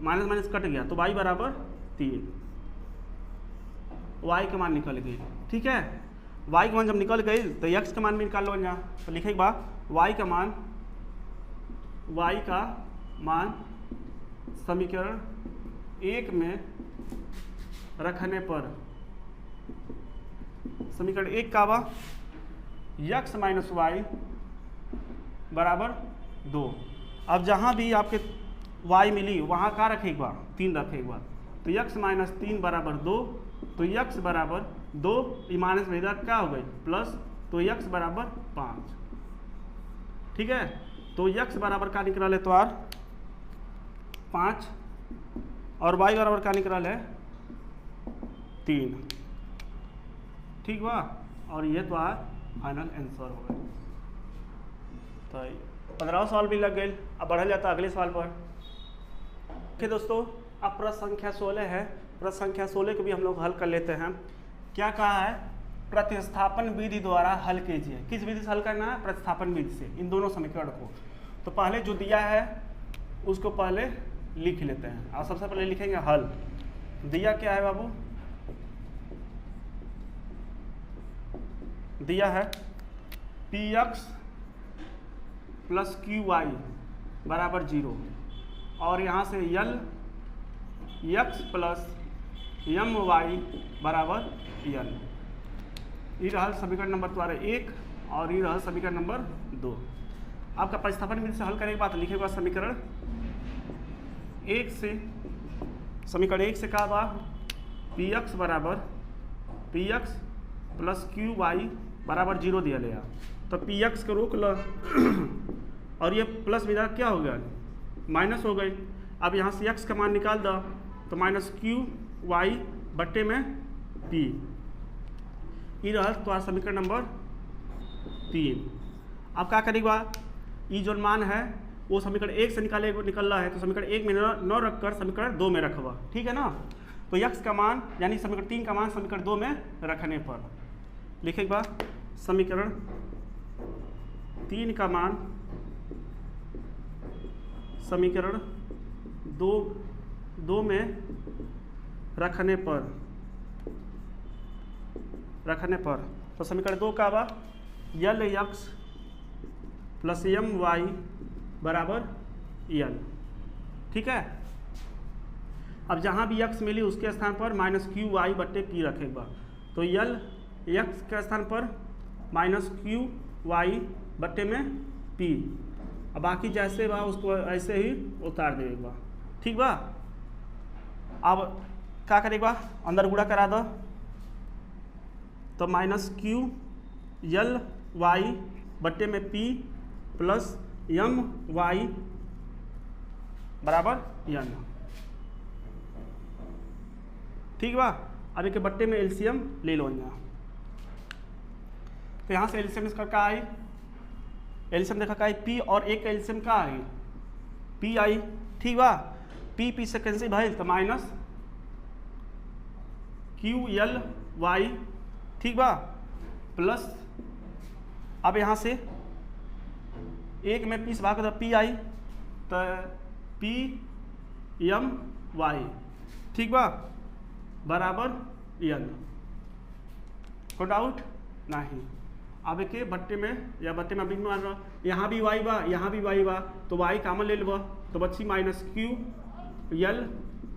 माइनस कट गया तो y बराबर 3, y का मान निकल गई। ठीक है, y का मान जब निकल गई तो x का मान भी निकाल लो यहाँ, तो लिखे बा y का मान समीकरण 1 में रखने पर, समीकरण 1 का बा x माइनस वाई बराबर 2। अब जहाँ भी आपके y मिली वहाँ का रखेगा 3 रखेगा, तो x माइनस 3 बराबर 2, तो x बराबर 2, माइनस में इधर क्या हो गई प्लस, तो x बराबर 5। ठीक है, तो x बराबर का निकल है तो 5 और y बराबर का निकल है 3। ठीक बा, और ये तो फाइनल आंसर हो गए। तो 15 सवाल भी लग गए। अब बढ़ल जाता अगले सवाल पर। ठीक है दोस्तों, अब प्रश्न संख्या 16 है। प्रश्न संख्या 16 को भी हम लोग हल कर लेते हैं। क्या कहा है, प्रतिस्थापन विधि द्वारा हल कीजिए। किस विधि से हल करना है, प्रतिस्थापन विधि से, इन दोनों समीकरण को। तो पहले जो दिया है उसको पहले लिख लेते हैं, और सबसे पहले लिखेंगे हल। दिया क्या है बाबू, दिया है px प्लस qy बराबर 0, और यहाँ से यल x प्लस my बराबर यल। ये रहा समीकरण नंबर तुम्हारा 1 और ये रहा समीकरण नंबर 2। आपका प्रतिस्थापन विधि से हल करने के बाद लिखेगा समीकरण 1 से, समीकरण 1 से कहा बा px बराबर px प्लस qy बराबर 0 दिया गया, तो px को रोक लो और ये प्लस विधा क्या हो गया, माइनस हो गई। अब यहाँ से x का मान निकाल दो, तो माइनस qy बट्टे में p, ये रहा तो समीकरण नंबर 3। अब क्या करेगा, ये जो मान है वो समीकरण 1 से निकल रहा है, तो समीकरण 1 में न रखकर समीकरण 2 में रखवा। ठीक है ना, तो x का मान यानी समीकरण 3 का मान समीकरण 2 में रखने पर लिखेगा समीकरण 3 का मान समीकरण 2 में रखने पर, तो समीकरण 2 का बा यल x प्लस my बराबर यल। ठीक है, अब जहाँ भी x मिली उसके स्थान पर माइनस qy बट्टे p रखेगा, तो यल x के स्थान पर माइनस qy बट्टे में p, अब बाकी जैसे बा उसको ऐसे ही उतार देगा। ठीक बा, अब क्या करेगा, अंदर गुणा करा दो, तो माइनस q यल y बट्टे में p प्लस my बराबर n। ठीक बा, अब एक बट्टे में एलसीएम ले लो यहाँ, तो यहाँ से एलसीएम इसका क्या आई, एलसीएम देखा का आई p, और एक एलसीएम का आई p आई। ठीक बा, p से कैंसिल भाई, तो माइनस qly। ठीक बा, प्लस अब यहाँ से एक में p से भाग कर p आई, तो pmy। ठीक बा, बराबर n। कोई डाउट नहीं। अब के बट्टे में या बट्टे में अभी मान रहा, यहाँ भी y बा यहाँ भी y बा, तो y कामन ले लेबा, तो बच्ची माइनस q यल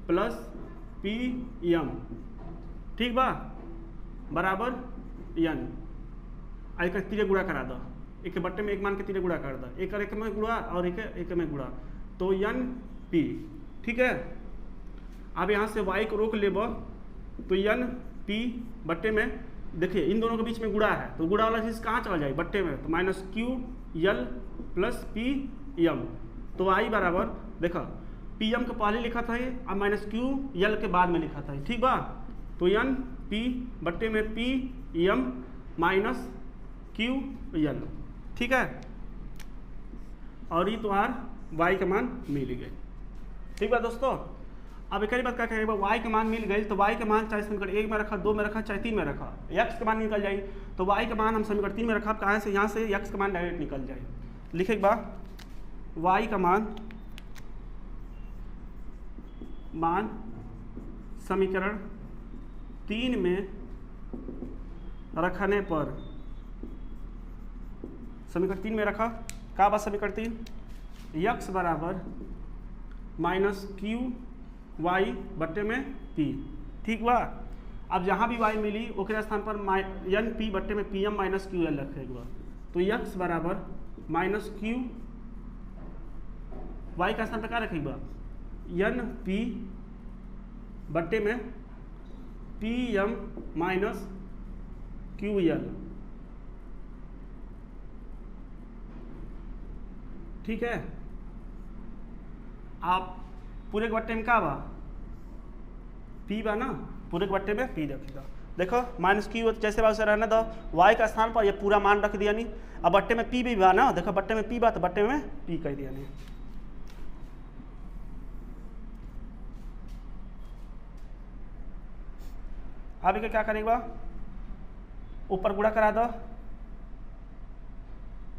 प्लस pm। ठीक बा, बराबर n। एक तीरे गुणा करा दो, एक बट्टे में एक मान के तीरे गुणा कर दो, एक में गुणा और एक में गुणा, तो n p। ठीक है, अब यहाँ से y को रोक लेबा, तो n p बट्टे में, देखिए इन दोनों के बीच में गुणा है, तो गुणा वाला चीज़ कहाँ चला जाए, बट्टे में, तो माइनस q यल प्लस p m। तो y बराबर देखो PM को पहले लिखा था अब माइनस क्यू यल के बाद में लिखा था, ठीक बा। तो एन पी बट्टे में पी एम माइनस क्यू यल, ठीक है। और ये तुम्हार y का मान मिल गई, ठीक बा दोस्तों। अब एक बात क्या कहेगा, y का मान मिल गई तो y का मान चाहे समीकरण 1 में रखा, 2 में रखा, चाहे 3 में रखा, x का मान निकल जाए। तो y का मान हम समीकरण 3 में रखा, कहाँ से यहाँ से x का मान डायरेक्ट निकल जाए। लिखे बा y का मान समीकरण 3 में रखने पर, समीकरण 3 में रखा, का बात समीकरण 3 x बराबर माइनस क्यू वाई बट्टे में पी, ठीक बा। अब जहाँ भी y मिली उसके स्थान पर एन पी बट्टे में P M minus Q L रखेगा। तो x बराबर माइनस क्यू वाई का स्थान पर क्या रखेगा, एन पी बट्टे में P M minus Q L, ठीक है। आप पूरे के बट्टे में क्या बा, पी बा ना, पूरे के बट्टे में पी रखिएगा। देखो माइनस क्यू जैसे बा उसे रहने दो, y का स्थान पर ये पूरा मान रख दिया नहीं। अब बट्टे में पी भी बा ना, देखो बट्टे में पी बा तो बट्टे में पी कह दिया नहीं। अब क्या करेगा, ऊपर गुणा करा दो,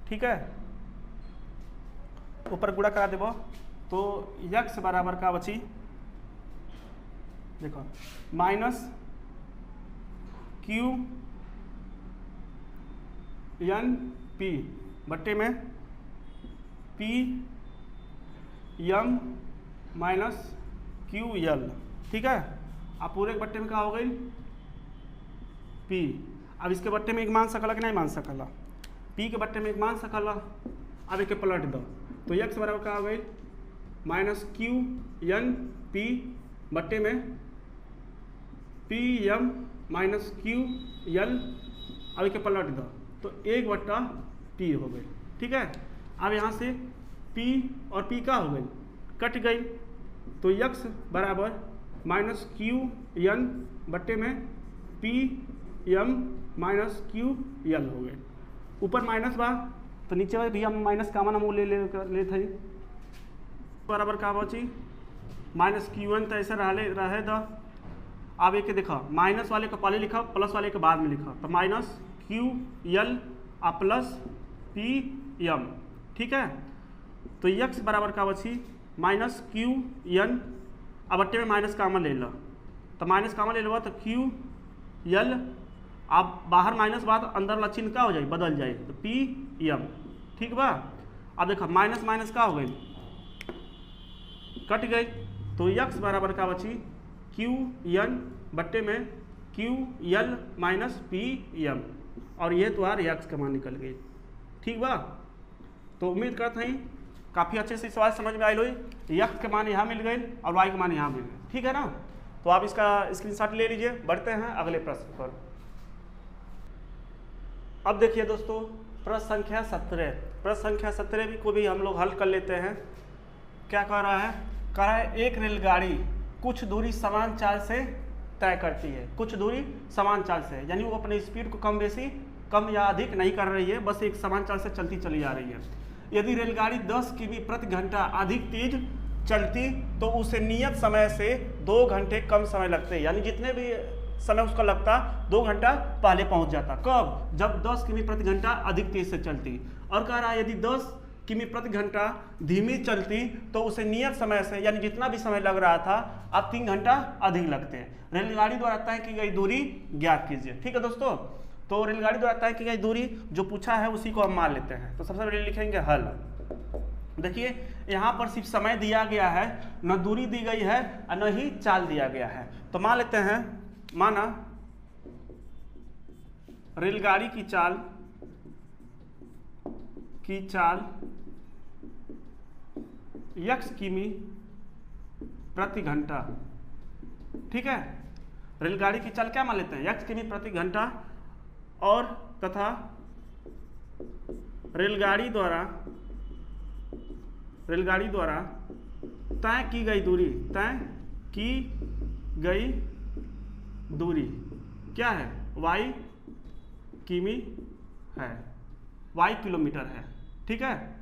ठीक है, ऊपर गुणा करा देबो। तो x बराबर का बची, देखो माइनस क्यू एन पी बट्टे में P M minus Q L, ठीक है। अब पूरे के बट्टे में क्या हो गई, पी। अब इसके बट्टे में एक मान सकला कि नहीं मान सकला, पी के बट्टे में एक मान सकला। अब एक पलट दो तो x बराबर क्या हो गई, माइनस क्यू एन पी बट्टे में P M minus Q L. अब के पलट दो तो 1/p हो गई, ठीक है। अब यहाँ से p और p का हो गई, कट गई। तो x बराबर माइनस क्यू एन बट्टे में P M minus Q L हो गए। ऊपर माइनस बा तो नीचे भी हम माइनस कामन हम ले थे, बराबर का बची माइनस क्यू एन तो ऐसे रहे द। अब एक देखा माइनस वाले का पहले लिखा, प्लस वाले के बाद में लिखा, तो माइनस क्यू एल आ प्लस पी एम, ठीक है। तो x बराबर का बची माइनस क्यू एन, अब बट्टे में माइनस कामन ले लो, तो माइनस कामन ले लो तो क्यू एल, अब बाहर माइनस बाद अंदर वाला चिन्ह का हो जाए, बदल जाए, तो पी एम, ठीक बा। अब देखो माइनस माइनस का हो गई, कट गई। तो x बराबर का बची क्यू एन बट्टे में Q L minus P M, और ये तुम्हार x का मान निकल गई, ठीक बा। तो उम्मीद करते हैं काफ़ी अच्छे से सवाल समझ में आई लोई, x के मान यहाँ मिल गए और y के मान यहाँ मिल गए, ठीक है ना। तो आप इसका स्क्रीनशॉट ले लीजिए। बढ़ते हैं अगले प्रश्न पर। अब देखिए दोस्तों प्रश्न संख्या 17, प्रश्न संख्या 17 को भी हम लोग हल कर लेते हैं। क्या कह रहा है, कह रहा है एक रेलगाड़ी कुछ दूरी समान चाल से तय करती है, कुछ दूरी समान चाल से, यानी वो अपनी स्पीड को कम या अधिक नहीं कर रही है, बस एक समान चाल से चलती चली जा रही है। यदि रेलगाड़ी 10 किमी प्रति घंटा अधिक तेज चलती तो उसे नियत समय से 2 घंटे कम समय लगते, यानी जितने भी समय उसका लगता 2 घंटा पहले पहुंच जाता। कब, जब 10 किमी प्रति घंटा अधिक तेज से चलती। और कह रहा है यदि 10 किमी प्रति घंटा धीमी चलती तो उसे नियत समय से, यानी जितना भी समय लग रहा था, अब 3 घंटा अधिक लगते हैं। रेलगाड़ी द्वारा तय की गई दूरी ज्ञात कीजिए, ठीक है दोस्तों। तो रेलगाड़ी द्वारा तय की गई दूरी जो पूछा है उसी को हम मान लेते हैं। तो सबसे पहले लिखेंगे हल। देखिए यहाँ पर सिर्फ समय दिया गया है, न दूरी दी गई है और न ही चाल दिया गया है। तो मान लेते हैं, माना रेलगाड़ी की चाल x किमी प्रति घंटा, ठीक है। रेलगाड़ी की चाल क्या मान लेते हैं, x किमी प्रति घंटा, और तथा रेलगाड़ी द्वारा रेलगाड़ी द्वारा तय की गई दूरी, तय की गई दूरी क्या है? y किमी है, y किलोमीटर है। ठीक है,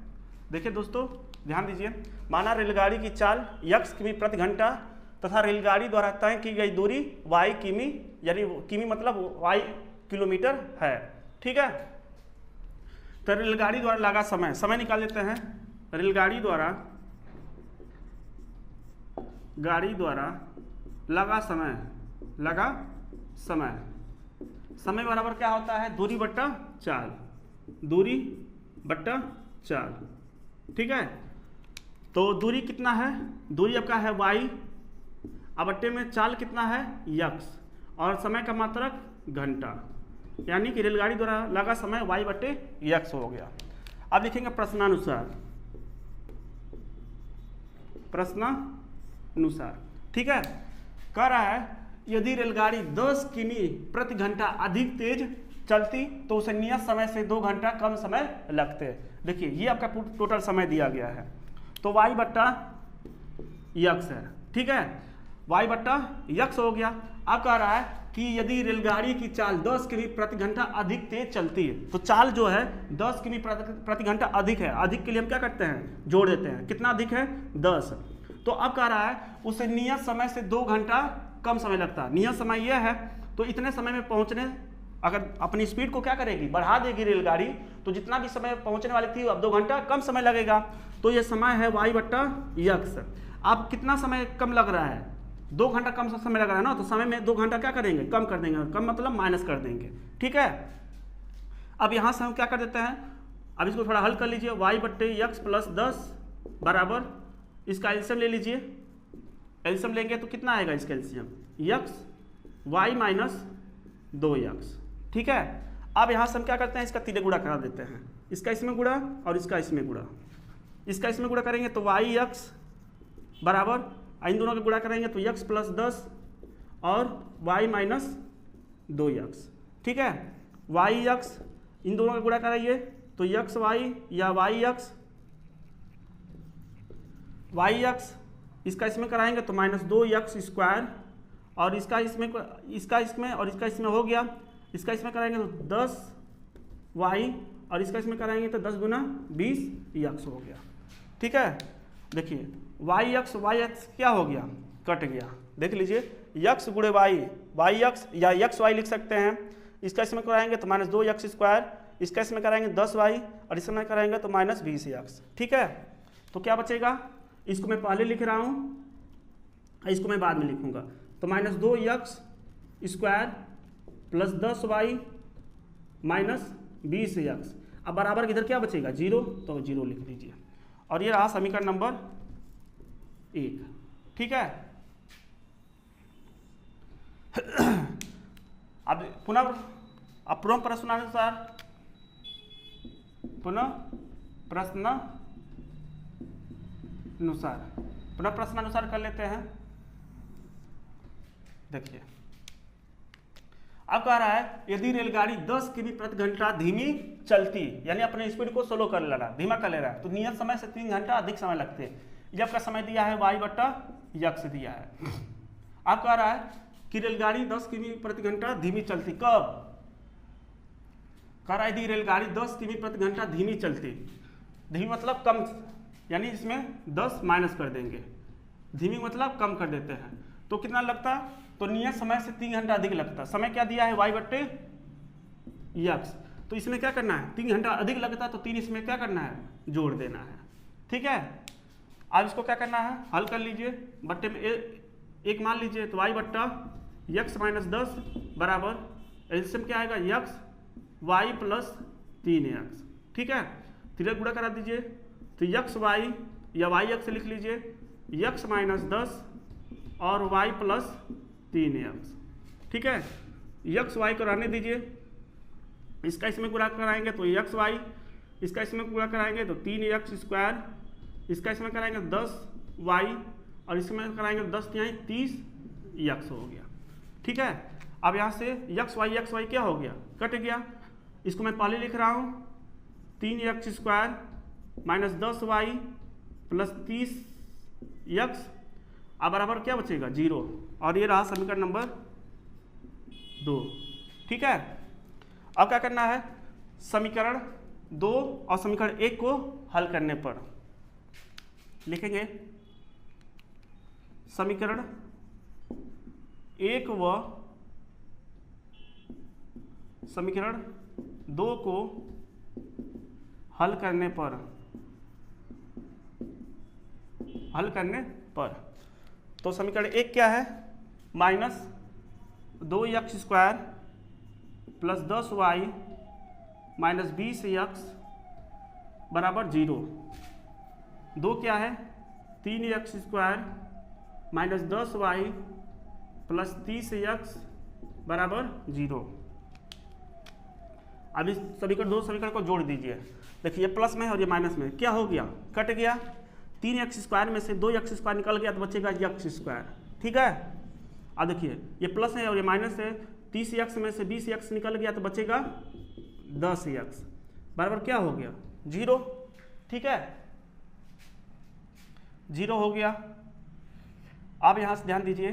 देखिए दोस्तों ध्यान दीजिए, माना रेलगाड़ी की चाल x किमी प्रति घंटा तथा रेलगाड़ी द्वारा तय की गई दूरी y किमी, यानी किमी मतलब y किलोमीटर है। ठीक है, तो रेलगाड़ी द्वारा लगा समय, समय निकाल लेते हैं। रेलगाड़ी द्वारा लगा समय, समय बराबर क्या होता है? दूरी बट्टा चाल, दूरी बट्टा चाल। ठीक है, तो दूरी कितना है? दूरी आपका है y, अब बट्टे में चाल कितना है? x, और समय का मात्रक घंटा, यानी कि रेलगाड़ी द्वारा लगा समय y बट्टे x हो गया। अब लिखेंगे प्रश्नानुसार। ठीक है, कह रहा है यदि रेलगाड़ी 10 किमी प्रति घंटा अधिक तेज चलती तो उसे नियत समय से 2 घंटा कम समय लगते। देखिए ये आपका टोटल समय दिया गया है, तो y बट्टा x है। ठीक है, y बट्टा x हो गया। अब कह रहा है कि यदि रेलगाड़ी की चाल 10 किमी प्रति घंटा अधिक तेज चलती है, तो चाल जो है 10 किमी प्रति घंटा अधिक है, अधिक के लिए हम क्या करते हैं? जोड़ देते हैं। कितना अधिक है? 10। तो अब कह रहा है उसे नियत समय से 2 घंटा कम समय लगता है। नियत समय यह है, तो इतने समय में पहुंचने, अगर अपनी स्पीड को क्या करेगी? बढ़ा देगी रेलगाड़ी, तो जितना भी समय पहुंचने वाली थी अब 2 घंटा कम समय लगेगा। तो ये समय है y बट्टा x। अब कितना समय कम लग रहा है? 2 घंटा कम समय लग रहा है ना, तो समय में 2 घंटा क्या करेंगे? कम कर देंगे, कम मतलब माइनस कर देंगे। ठीक है, अब यहाँ से हम क्या कर देते हैं? अब इसको थोड़ा हल कर लीजिए। y बट्टे x प्लस 10 बराबर, इसका एलसीएम ले लीजिए। एलसीएम लेंगे तो कितना आएगा इसका LCM? x y minus 2x। ठीक है, अब यहाँ से हम क्या करते हैं? इसका तिले गुणा करा देते हैं, इसका इसमें गुणा और इसका इसमें गुणा। इसका इसमें गुणा करेंगे तो yx बराबर, इन दोनों का गुणा करेंगे तो x प्लस 10 और y माइनस 2x। ठीक है, yx इन दोनों का गुणा कराइए तो xy या yx इसका इसमें कराएंगे तो माइनस 2x स्क्वायर, और इसका इसमें और इसका इसमें हो गया। इसका इसमें कराएंगे तो 10y, और इसका इसमें कराएंगे तो 10 गुना 20x हो गया। ठीक है, देखिए yx क्या हो गया? कट गया। देख लीजिए, x गुणे yx या xy लिख सकते हैं। इसका इसमें कराएंगे तो माइनस 2x स्क्वायर, इसका इसमें कराएंगे 10y, और इसमें कराएंगे तो माइनस 20x। ठीक है, तो क्या बचेगा? इसको मैं पहले लिख रहा हूँ, इसको मैं बाद में लिखूंगा। तो minus 2x square plus 10y minus 20x। अब बराबर किधर क्या बचेगा? 0, तो 0 लिख लीजिए। और ये रहा समीकरण नंबर 1। ठीक है, अब पुनः प्रश्नानुसार कर लेते हैं। देखिए, अब कह रहा है यदि रेलगाड़ी 10 किमी प्रति घंटा धीमी चलती, यानी अपने स्पीड को स्लो कर ले रहा, धीमा कर ले रहा है, तो नियत समय से 3 घंटा अधिक समय लगते हैं। जब का समय दिया है y बट्टा x दिया है। अब कह रहा है कि रेलगाड़ी 10 किमी प्रति घंटा धीमी चलती, कब? कह रहा है यदि रेलगाड़ी 10 किमी प्रति घंटा धीमी चलती, धीमी मतलब कम, यानी इसमें 10 माइनस कर देंगे, धीमी मतलब कम कर देते हैं, तो कितना लगता? तो नियत समय से 3 घंटा अधिक लगता। समय क्या दिया है? y बट्टे x। तो इसमें क्या करना है? 3 घंटा अधिक लगता, तो 3 इसमें क्या करना है? जोड़ देना है। ठीक है, अब इसको क्या करना है? हल कर लीजिए। बट्टे में एक मान लीजिए, तो y बट्टा x माइनस 10 बराबर एलसीएम क्या आएगा? x y plus 3x। ठीक है, तिरक गुणा करा दीजिए, तो x y या yx लिख लीजिए, x माइनस 10 और y प्लस 3x। ठीक है, x y को रहने दीजिए, इसका इसमें गुणा कराएंगे तो x y, इसका इसमें गुणा कराएंगे तो 3x स्क्वायर, इसका इसमें कराएंगे 10y, और इसमें कराएंगे 10 तिहाई 30x हो गया। ठीक है, अब यहाँ से x y क्या हो गया? कट गया। इसको मैं पहले लिख रहा हूँ 3x square minus 10y plus 30x अब बराबर क्या बचेगा 0, और ये रहा समीकरण नंबर 2। ठीक है, अब क्या करना है, समीकरण 2 और समीकरण 1 को हल करने पर लिखेंगे समीकरण 1 व समीकरण 2 को हल करने पर तो समीकरण 1 क्या है, minus 2x² plus 10y minus 20x बराबर 0। 2 क्या है, 3x² minus 10y plus 30x बराबर 0। अब इस समीकरण 2 समीकरण को जोड़ दीजिए। देखिए प्लस में और ये माइनस में क्या हो गया, कट गया। 3x² में से 2x² निकल गया तो बचेगा x²। ठीक है, अब देखिए ये प्लस है और ये माइनस है, 30x में से 20x निकल गया तो बचेगा 10x बराबर क्या हो गया 0। ठीक है, 0 हो गया। अब यहां से ध्यान दीजिए,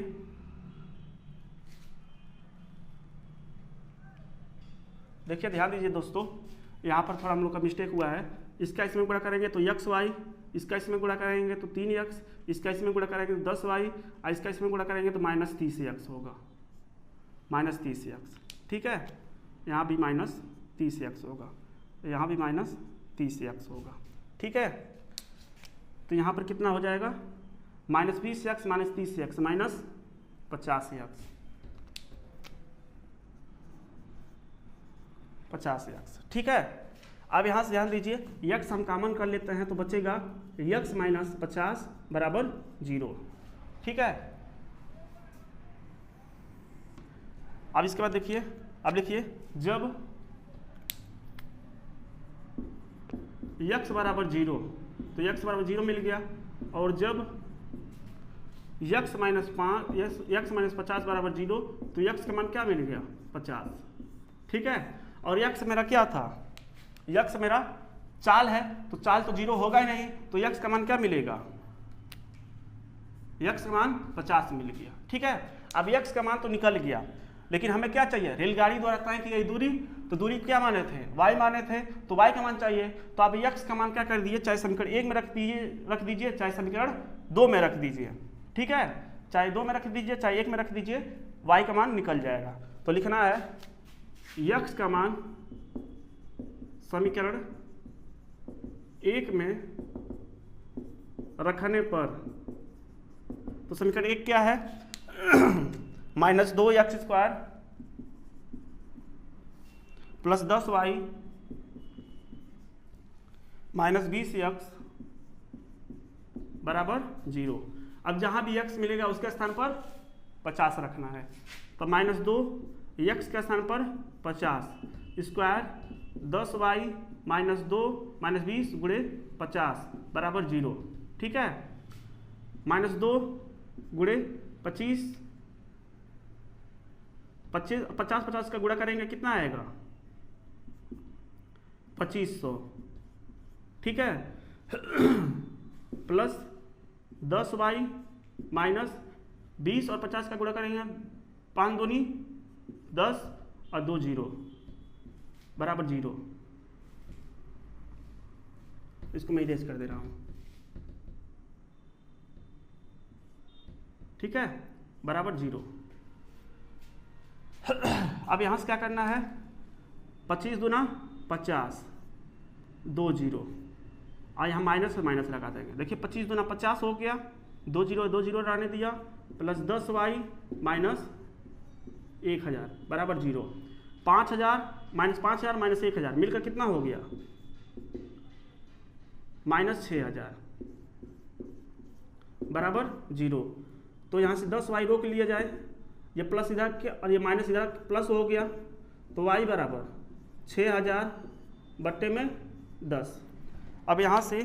देखिए ध्यान दीजिए दोस्तों, यहाँ पर थोड़ा हम लोग का मिस्टेक हुआ है। इसका इसमें गुणा करेंगे तो xy, इसका इसमें गुणा करेंगे तो 3x, इसका इसमें गुणा करेंगे तो 10y, और इसका इसमें गुणा करेंगे तो माइनस 30x होगा, माइनस 30x। ठीक है, यहाँ भी माइनस 30x होगा, यहाँ भी माइनस 30x होगा। ठीक है, तो यहाँ पर कितना हो जाएगा, minus 20x minus 30x minus 50x, 50x। ठीक है, अब यहाँ से ध्यान दीजिए, x हम कॉमन कर लेते हैं तो बचेगा x माइनस 50 बराबर 0। ठीक है, अब इसके बाद देखिए, अब लिखिए जब x बराबर 0 तो x बराबर 0 मिल गया, और जब x माइनस 50 बराबर 0 तो x का मान क्या मिल गया 50। ठीक है, और x मेरा क्या था, x मेरा चाल है तो चाल तो 0 होगा ही नहीं, तो x का मान क्या मिलेगा, x का मान 50 मिल गया। ठीक है, अब x का मान तो निकल गया, लेकिन हमें क्या चाहिए, रेलगाड़ी द्वारा तय की गई दूरी, तो दूरी क्या माने थे, y माने थे, तो y का मान चाहिए। तो आप x का मान क्या कर दिए, चाहे समीकरण 1 में रख दीजिए चाहे समीकरण 2 में रख दीजिए। ठीक है, चाहे 2 में रख दीजिए चाहे 1 में रख दीजिए, y का मान निकल जाएगा। तो लिखना है x का मान समीकरण 1 में रखने पर, तो समीकरण 1 क्या है, minus 2x² plus 10y minus 20x बराबर 0। अब जहां भी x मिलेगा उसके स्थान पर 50 रखना है, तो माइनस 2x के स्थान पर 50 स्क्वायर 10y माइनस 2 माइनस 20 गुणे 50 बराबर 0। ठीक है, माइनस 2 गुणे 25, 50 का गुणा करेंगे कितना आएगा 2500। ठीक है, प्लस 10y माइनस 20 और 50 का गुणा करेंगे 5 दूनी 10 और 2 0 बराबर 0। इसको मैं इरेज कर दे रहा हूं। ठीक है, बराबर 0। अब यहां से क्या करना है, 25 दूना 50 2 0, और यहाँ माइनस और माइनस लगा देंगे। देखिए 25 दूना 50 हो गया, 2 0 रहने दिया, प्लस 10y माइनस 1000 बराबर 0। 5000 माइनस 1000 मिलकर कितना हो गया माइनस 6000 बराबर 0। तो यहाँ से 10y रोक लिया जाए, ये प्लस इधर के और ये माइनस इधर प्लस हो गया, तो y बराबर 6000 बट्टे में 10। अब यहाँ से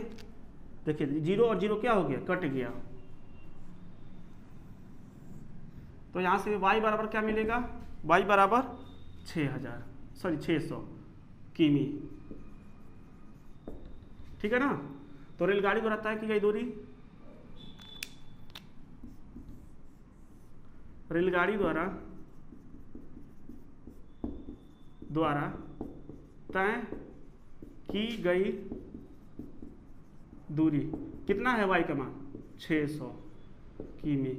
देखिए 0 और 0 क्या हो गया, कट गया, तो यहाँ से y बराबर क्या मिलेगा, y बराबर 600 किमी। ठीक है ना, तो रेलगाड़ी द्वारा तय की गई दूरी, रेलगाड़ी द्वारा तय की गई दूरी कितना है y का मान 600 किमी,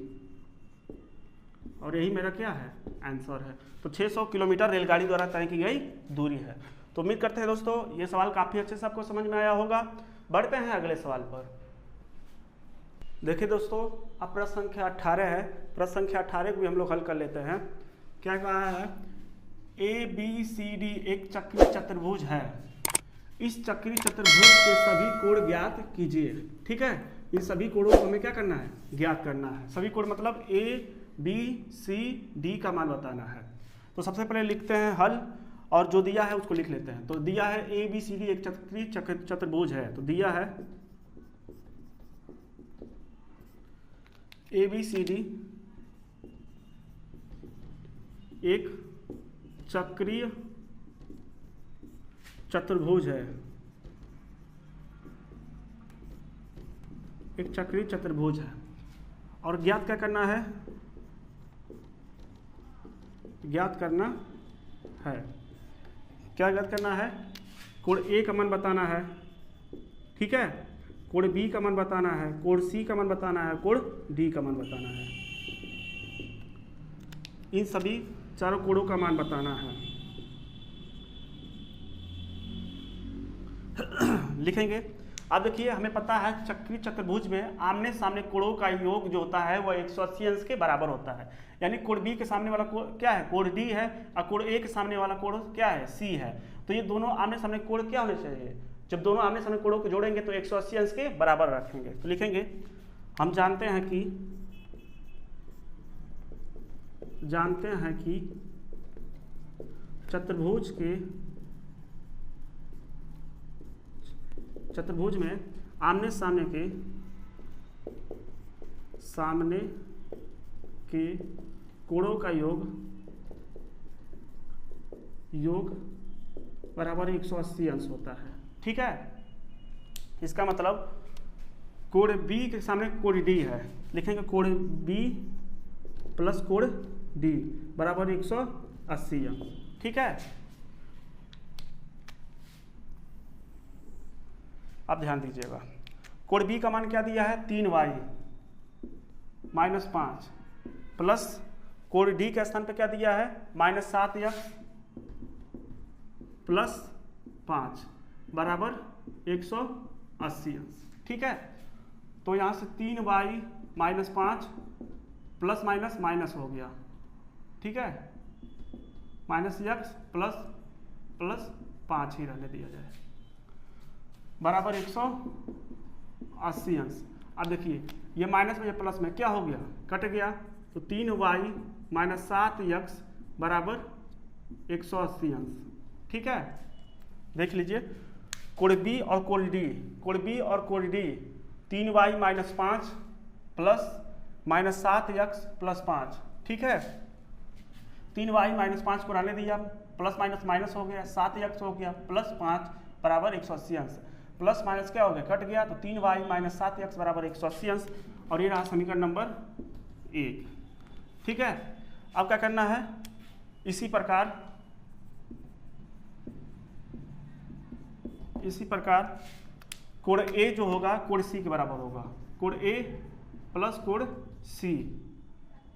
और यही मेरा क्या है आंसर है। तो 600 किलोमीटर रेलगाड़ी द्वारा तय की गई दूरी है। तो उम्मीद करते हैं दोस्तों ये सवाल काफ़ी अच्छे से आपको समझ में आया होगा। बढ़ते हैं अगले सवाल पर। देखिए दोस्तों, अब प्रश्न संख्या 18 है। प्रश्न संख्या 18 को भी हम लोग हल कर लेते हैं। क्या कहा है, ABCD एक चक्रीय चतुर्भुज है, इस चक्रीय चतुर्भुज के सभी कोण ज्ञात कीजिए। ठीक है, इन सभी कोणों को हमें क्या करना है, ज्ञात करना है। सभी कोण मतलब ABCD का मान बताना है। तो सबसे पहले लिखते हैं हल, और जो दिया है उसको लिख लेते हैं। तो दिया है ABCD एक चक्रीय चतुर्भुज है, तो दिया है ABCD एक चक्रीय चतुर्भुज है, एक चक्रीय चतुर्भुज है, और ज्ञात क्या करना है, ज्ञात करना है। क्या ज्ञात करना है, कोण A का मान बताना है। ठीक है, कोण B का मान बताना है, कोण C का मान बताना है, कोण D का मान बताना है। इन सभी चारों कोणों का मान बताना है। लिखेंगे। अब देखिए, हमें पता है चक्रीय चतुर्भुज में आमने सामने कोणों का योग जो होता है वह 180 अंश के बराबर होता है। यानी कोण B के सामने वाला कोण क्या है, कोण D है, और कोण A के सामने वाला कोण क्या है, C है। तो ये दोनों आमने सामने कोण क्या होने चाहिए, जब दोनों आमने सामने कोणों को जोड़ेंगे तो 180 अंश के बराबर रखेंगे। तो लिखेंगे, हम जानते हैं कि चतुर्भुज में आमने सामने के कोणों का योग बराबर 180 अंश होता है। ठीक है, इसका मतलब कोण B के सामने कोण D है, लिखेंगे कोण B प्लस कोण D बराबर 180 अंश। ठीक है, अब ध्यान दीजिएगा, कोण B का मान क्या दिया है, 3y - 5 प्लस कोण D के स्थान पे क्या दिया है, -7x प्लस 5 बराबर 180 अंश। ठीक है, तो यहाँ से 3y - 5 प्लस माइनस माइनस हो गया। ठीक है, -x प्लस 5 ही रहने दिया जाए, बराबर 180 अंश। अब देखिए, ये माइनस में ये प्लस में क्या हो गया, कट गया। तो 3y - 7x बराबर 180 अंश। ठीक है, देख लीजिए, कोण B और कोण D, कोण B और कोण D 3y - 5 plus -7x plus 5। ठीक है, 3y - 5 को रहने दिया, प्लस माइनस माइनस हो गया, 7x हो गया, प्लस 5 बराबर 180 अंश। प्लस माइनस क्या हो गया, कट गया। तो 3y - 7x बराबर 180 अंश, और ये रहा समीकरण नंबर 1। ठीक है, अब क्या करना है, इसी प्रकार कोण A जो होगा कोण C के बराबर होगा। कोण A प्लस कोण C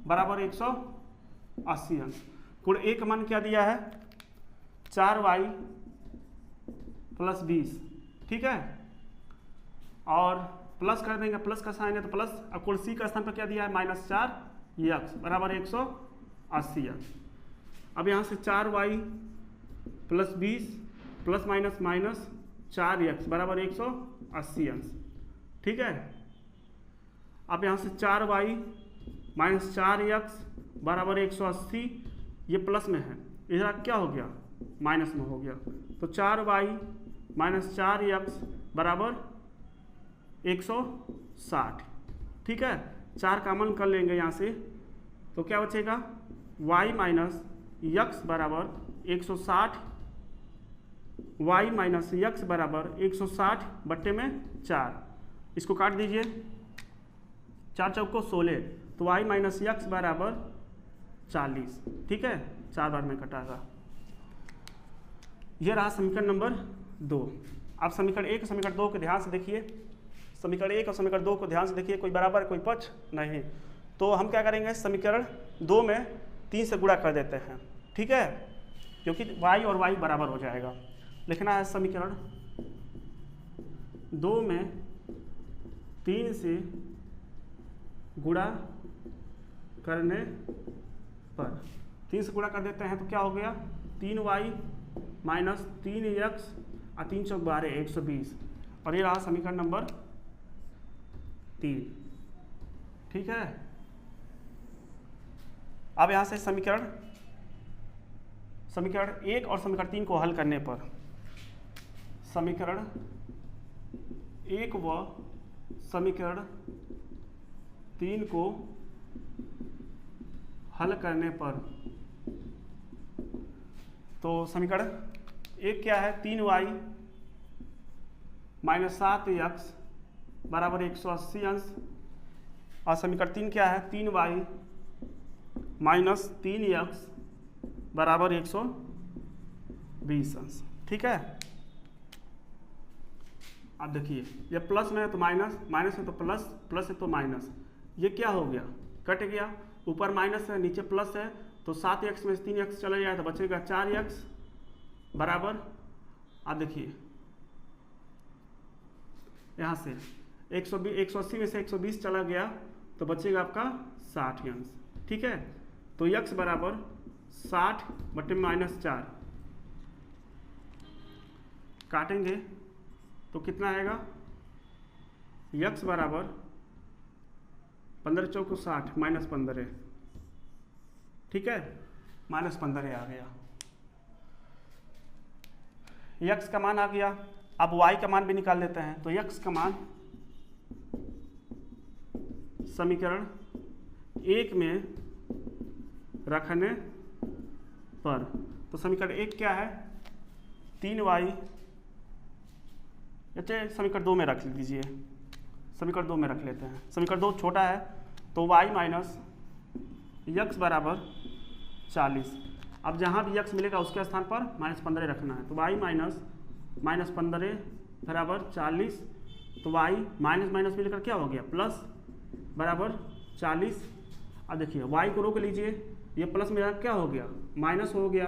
बराबर 180 अंश। कोण A का मान क्या दिया है, 4y प्लस 20। ठीक है, और प्लस कर देंगे, प्लस का साइन है तो प्लस, और कोण C का स्थान पर क्या दिया है, -4x बराबर 180 अंश। अब यहाँ से 4y plus 20 plus minus 4x बराबर 180 अंश। ठीक है, अब यहाँ से 4y - 4x बराबर 180, ये प्लस में है, इधर क्या हो गया, माइनस में हो गया। तो 4y - 4x बराबर 160। ठीक है, 4 कॉमन कर लेंगे यहाँ से, तो क्या बचेगा, y - x बराबर 160, y - x बराबर 160 बट्टे में 4, इसको काट दीजिए, 4 चौको 16, तो y माइनस यक्स बराबर 40। ठीक है, 4 बार में कटागा। ये रहा समीकरण नंबर 2। आप समीकरण 1 और समीकरण 2 को ध्यान से देखिए। समीकरण 1 और समीकरण 2 को ध्यान से देखिए, कोई बराबर कोई पक्ष नहीं। तो हम क्या करेंगे, समीकरण 2 में 3 से गुणा कर देते हैं। ठीक है, क्योंकि y और y बराबर हो जाएगा। लिखना है समीकरण 2 में 3 से गुणा करने पर, 3 से गुणा कर देते हैं तो क्या हो गया, 3y माइनस 3x और 3 चौक 12, 120। और ये रहा समीकरण नंबर 3। ठीक है, अब यहाँ से समीकरण 1 और समीकरण 3 को हल करने पर, समीकरण 1 व समीकरण 3 को हल करने पर, तो समीकरण 1 क्या है, 3y माइनस 7x बराबर 180 अंश, और समीकरण 3 क्या है, 3y माइनस 3x बराबर 120 अंश। ठीक है, अब देखिए ये प्लस में है तो माइनस, माइनस है तो प्लस, प्लस है तो माइनस, ये क्या हो गया, कट गया। ऊपर माइनस है, नीचे प्लस है, तो 7x में से 3x चला जाए तो बचेगा 4x बराबर, अब देखिए यहाँ से 180 में से 120 चला गया तो बचेगा आपका 60 अंश। ठीक है, तो x बराबर 60 बटे माइनस 4 काटेंगे तो कितना आएगा, x बराबर 15 चौको 60 माइनस 15। ठीक है, माइनस 15 आ गया, x का मान आ गया। अब y का मान भी निकाल लेते हैं, तो x का मान समीकरण 1 में रखने पर, तो समीकरण 1 क्या है, 3y, अच्छा समीकरण 2 में रख लीजिए, समीकरण 2 में रख लेते हैं। समीकरण 2 छोटा है तो y माइनस यक्स बराबर 40। अब जहाँ भी x मिलेगा उसके स्थान पर -15 रखना है, तो y माइनस 15 बराबर 40, तो y माइनस माइनस मिलकर क्या हो गया, प्लस बराबर 40। अब देखिए y को रोक लीजिए, ये प्लस में क्या हो गया, माइनस हो गया,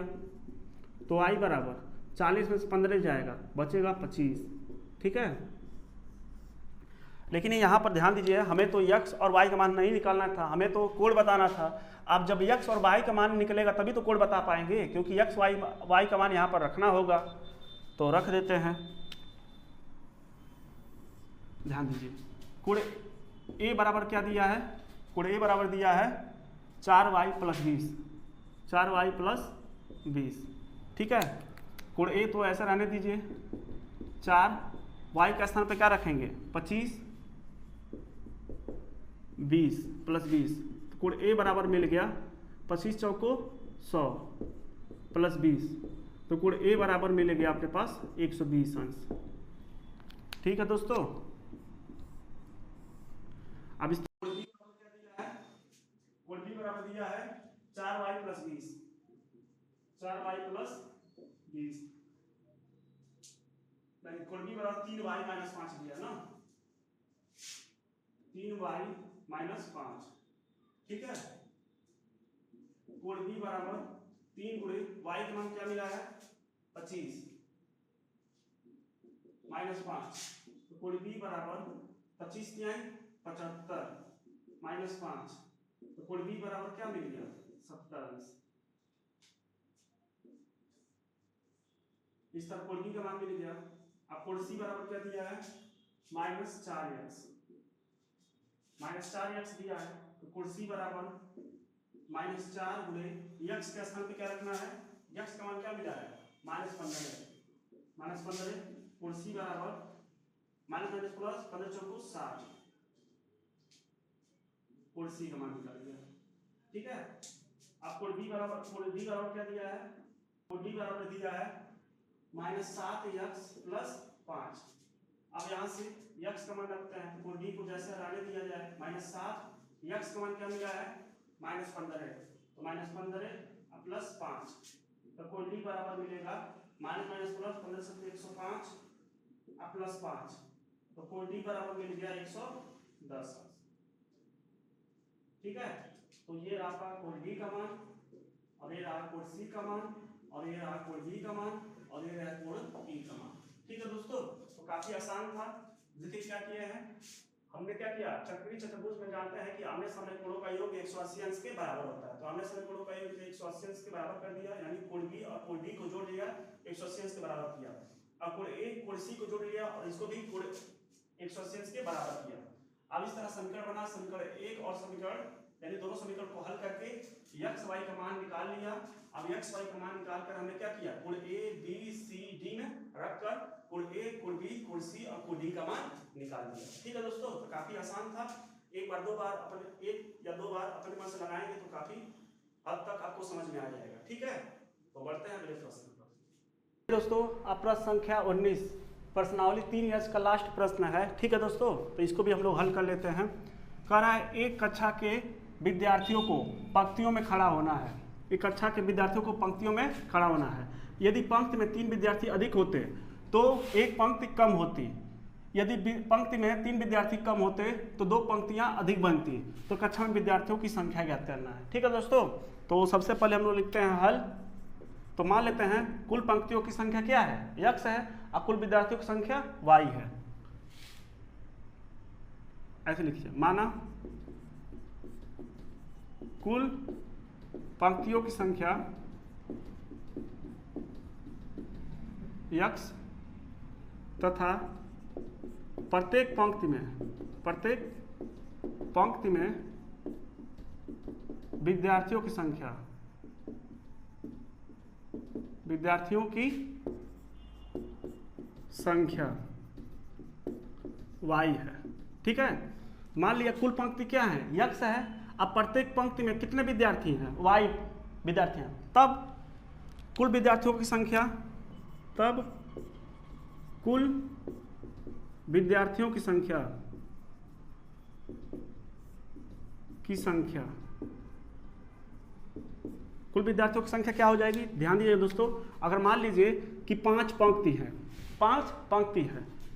तो y बराबर 40 में से 15 जाएगा, बचेगा 25। ठीक है, लेकिन यहाँ पर ध्यान दीजिए, हमें तो x और y का मान नहीं निकालना था, हमें तो कोड बताना था। अब जब x और y का मान निकलेगा तभी तो कोड बता पाएंगे, क्योंकि x y का मान यहाँ पर रखना होगा, तो रख देते हैं। ध्यान दीजिए, कोड a बराबर क्या दिया है, कोड a बराबर दिया है 4y प्लस 20, 4y प्लस 20। ठीक है, कोड a तो ऐसा रहने दीजिए, 4 y का स्थान पे क्या रखेंगे, 25, 20 प्लस 20, तो कोड a बराबर मिल गया 25 चौको 100 प्लस 20, तो कोड a बराबर मिल गया आपके पास 120 अंश। ठीक है दोस्तों, अब इस कोड b बराबर दिया है 4y plus 20, 4y plus 20, code b बराबर 3y माइनस 5 दिया ना, 3y माइनस 5। ठीक है, कोड b बराबर 3 गुणे y का मान क्या मिला है, 25 माइनस 5, तो कोड b बराबर 25 क्या है, 75 माइनस 5, तो कोड b बराबर क्या मिल गया, 70। इस तरह कोड b का मान मिल गया। अब कोड c बराबर क्या दिया है, माइनस 4x, माइनस 4x दिया है, तो कोड c बराबर माइनस 4 गुणे x के स्थान पे क्या रखना है, x का मान क्या मिला है, -15, -15, कोड c बराबर माइनस माइनस प्लस 15 चौको 60, कोड c का मान निकाल दिया। ठीक है, अब कोड d बराबर क्या दिया है, कोड d बराबर दिया है -7x प्लस 5, अब यहाँ से यक्स का मान रखते हैं, कोण डी को जैसे हटाने दिया जाए -7, यक्स का मान क्या मिला है -15, तो -15 प्लस 5, तो कोण डी बराबर मिलेगा -15 से 105 प्लस 5, तो कोण डी बराबर मिल गया 110। ठीक है, तो ये आपका कोण डी का मान, और ये रहा कोण सी का मान, और ये रहा कोण बी का मान, और ये रहा कोण ई का मान। ठीक है दोस्तों, तो काफी आसान था। देखिए क्या किए हैं हमने, क्या किया, चक्रीय चतुर्भुज में जानते हैं कि आमने सामने कोणों का योग 180 अंश के बराबर होता है, तो आमने सामने कोणों का योग 180 अंश के बराबर कर दिया, यानी कोण बी और कोण डी को जोड़ लिया, 180 अंश के बराबर किया। अब कोण ए कोण सी को जोड़ लिया और इसको भी कोण 180 अंश के बराबर किया। अब इस तरह समीकरण बना, समीकरण 1 और समीकरण यानी दोनों समीकरण को हल करके x y का मान निकाल लिया। अब x y का मान निकाल कर हमने क्या किया, कोण a b c d में रखकर कोण a कोण b कोण c और कोण d का मान निकाल लिया। ठीक है दोस्तों, तो काफी आसान था। एक बार दो बार अपने, एक या दो बार अपने मन से लगाएंगे तो काफी हद तक आपको समझ में आ जाएगा। ठीक है, तो बढ़ते हैं अगले प्रश्न पर। दोस्तों अब प्रश्न संख्या 19 प्रश्नावली 3 का लास्ट प्रश्न है। ठीक है दोस्तों, तो इसको भी हम लोग हल कर लेते हैं। कह रहा है एक कक्षा के विद्यार्थियों को पंक्तियों में खड़ा होना है, एक कक्षा के विद्यार्थियों को पंक्तियों में खड़ा होना है। यदि पंक्ति में 3 विद्यार्थी अधिक होते तो एक पंक्ति कम होती, यदि पंक्ति में 3 विद्यार्थी कम होते तो 2 पंक्तियां अधिक बनती। तो कक्षा में विद्यार्थियों की संख्या ज्ञात करना है। ठीक है दोस्तों, तो सबसे पहले हम लोग लिखते हैं हल। तो मान लेते हैं कुल पंक्तियों की संख्या क्या है, x है, और कुल विद्यार्थियों की संख्या y है। ऐसे लिखिए, माना कुल पंक्तियों की संख्या x तथा प्रत्येक पंक्ति में विद्यार्थियों की संख्या y है। ठीक है, मान लिया कुल पंक्ति क्या है, x है। अब प्रत्येक पंक्ति में कितने विद्यार्थी हैं, y विद्यार्थी हैं, तब कुल विद्यार्थियों की संख्या, तब कुल विद्यार्थियों की संख्या कुल विद्यार्थियों की संख्या क्या हो जाएगी, ध्यान दीजिए दोस्तों। अगर मान लीजिए कि 5 पंक्ति है,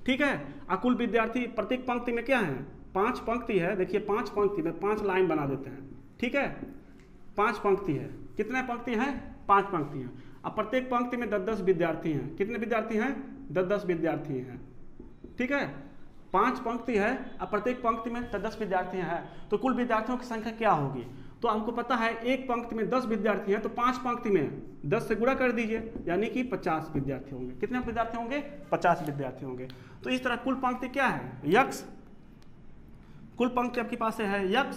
ठीक है, और कुल विद्यार्थी प्रत्येक पंक्ति में क्या है, 5 पंक्ति है। देखिए 5 पंक्ति में 5 लाइन बना देते हैं। ठीक है, 5 पंक्ति है, कितने पंक्ति हैं, 5 पंक्ति हैं। अब प्रत्येक पंक्ति में 10-10 विद्यार्थी हैं। कितने विद्यार्थी हैं, 10-10 विद्यार्थी हैं। ठीक है, 5 पंक्ति है, अब प्रत्येक पंक्ति में 10-10 विद्यार्थी हैं, तो कुल विद्यार्थियों की संख्या क्या होगी। तो हमको पता है एक पंक्ति में 10 विद्यार्थी हैं, तो 5 पंक्ति में 10 से गुणा कर दीजिए, यानी कि 50 विद्यार्थी होंगे। कितने विद्यार्थी होंगे, 50 विद्यार्थी होंगे। तो इस तरह कुल पंक्ति क्या है, x, कुल पंक्ति आपके पास है x।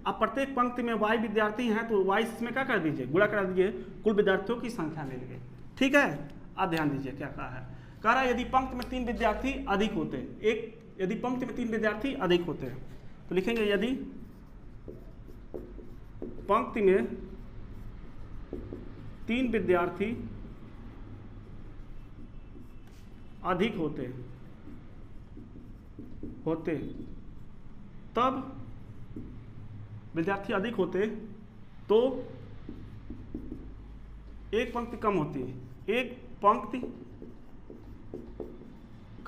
अब प्रत्येक पंक्ति में y विद्यार्थी हैं, तो y इसमें क्या कर दीजिए, गुणा करा दीजिए, कुल विद्यार्थियों की संख्या मिल गई। ठीक है, अब ध्यान दीजिए क्या कहा है, कह रहा है यदि पंक्ति में 3 विद्यार्थी अधिक होते, यदि पंक्ति में 3 विद्यार्थी अधिक होते हैं, तो लिखेंगे यदि पंक्ति में 3 विद्यार्थी अधिक होते तब विद्यार्थी अधिक होते तो एक पंक्ति कम होती, एक पंक्ति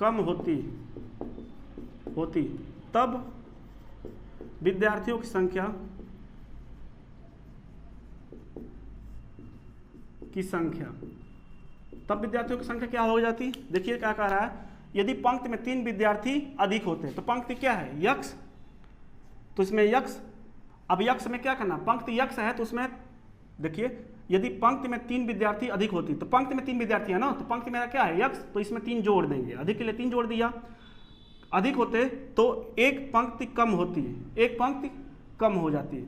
कम होती तब विद्यार्थियों की संख्या तब विद्यार्थियों की संख्या क्या हो जाती। देखिए क्या कह रहा है, यदि पंक्ति में 3 विद्यार्थी अधिक होते, तो पंक्ति क्या है, x, तो इसमें x, अब x में क्या करना, पंक्ति x है, तो उसमें देखिए यदि पंक्ति में 3 विद्यार्थी अधिक होती, तो पंक्ति में 3 विद्यार्थी है ना, तो पंक्ति मेरा क्या है x, तो इसमें 3 जोड़ देंगे, अधिक के लिए 3 जोड़ दिया। अधिक होते तो एक पंक्ति कम होती है, एक पंक्ति कम हो जाती है।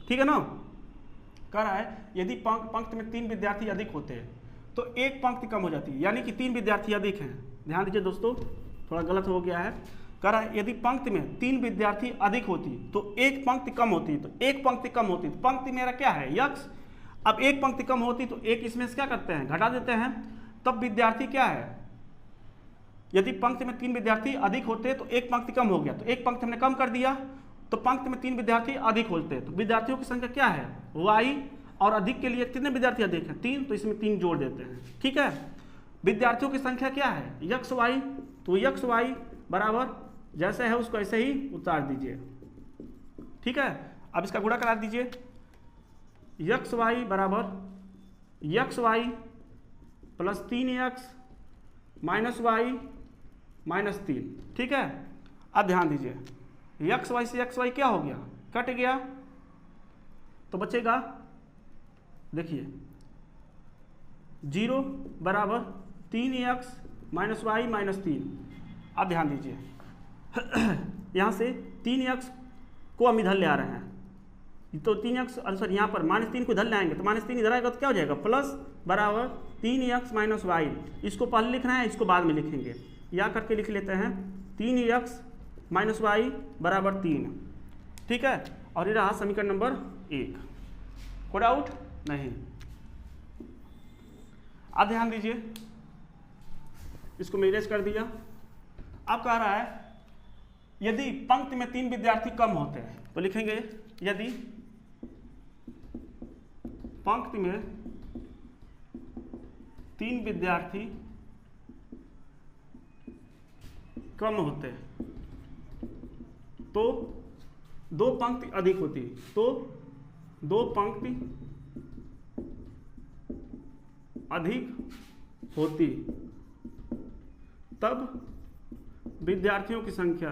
ठीक है ना, कह रहा है यदि पंक्ति में 3 विद्यार्थी अधिक होते हैं तो एक पंक्ति कम हो जाती है, यानी कि 3 विद्यार्थी अधिक हैं। ध्यान दीजिए दोस्तों, थोड़ा गलत हो गया है। कह रहा है यदि पंक्ति में 3 विद्यार्थी अधिक होती तो एक पंक्ति कम होती, तो एक पंक्ति कम होती, तो पंक्ति मेरा क्या है, x। अब एक पंक्ति कम होती तो एक इसमें से क्या करते हैं, घटा देते हैं, तब विद्यार्थी क्या है, यदि पंक्ति में 3 विद्यार्थी अधिक होते तो एक पंक्ति कम हो गया, तो एक पंक्ति हमने कम कर दिया, तो पंक्ति में 3 विद्यार्थी अधिक होते तो विद्यार्थियों की संख्या क्या है y, और अधिक के लिए कितने विद्यार्थी अधिक है 3, तो इसमें 3 जोड़ देते हैं। ठीक है, विद्यार्थियों की संख्या क्या है यक्स वाई, तो यक्स वाई बराबर जैसे है उसको ऐसे ही उतार दीजिए। ठीक है, अब इसका गुणा करा दीजिए, यक्स वाई बराबर X Y plus 3x minus Y minus 3। ठीक है, अब ध्यान दीजिए यक्स वाई से यक्स वाई क्या हो गया, कट गया, तो बचेगा देखिए 0 बराबर 3x माइनस वाई माइनस 3। अब ध्यान दीजिए यहाँ से 3x को हम इधर ले आ रहे हैं, तो 3x आंसर यहाँ पर -3 को इधर ले आएंगे, तो -3 इधर आएगा तो क्या हो जाएगा प्लस बराबर 3x माइनस वाई। इसको पहले लिखना है, इसको बाद में लिखेंगे, या करके लिख लेते हैं 3x माइनस वाई बराबर 3। ठीक है, और ये रहा समीकरण नंबर 1। कोई डाउट नहीं। अब ध्यान दीजिए, इसको मैं इरेज कर दिया। अब कह रहा है यदि पंक्ति में 3 विद्यार्थी कम होते हैं तो लिखेंगे यदि पंक्ति में 3 विद्यार्थी कम होते तो 2 पंक्ति अधिक होती, तो 2 पंक्ति अधिक होती, तब विद्यार्थियों की संख्या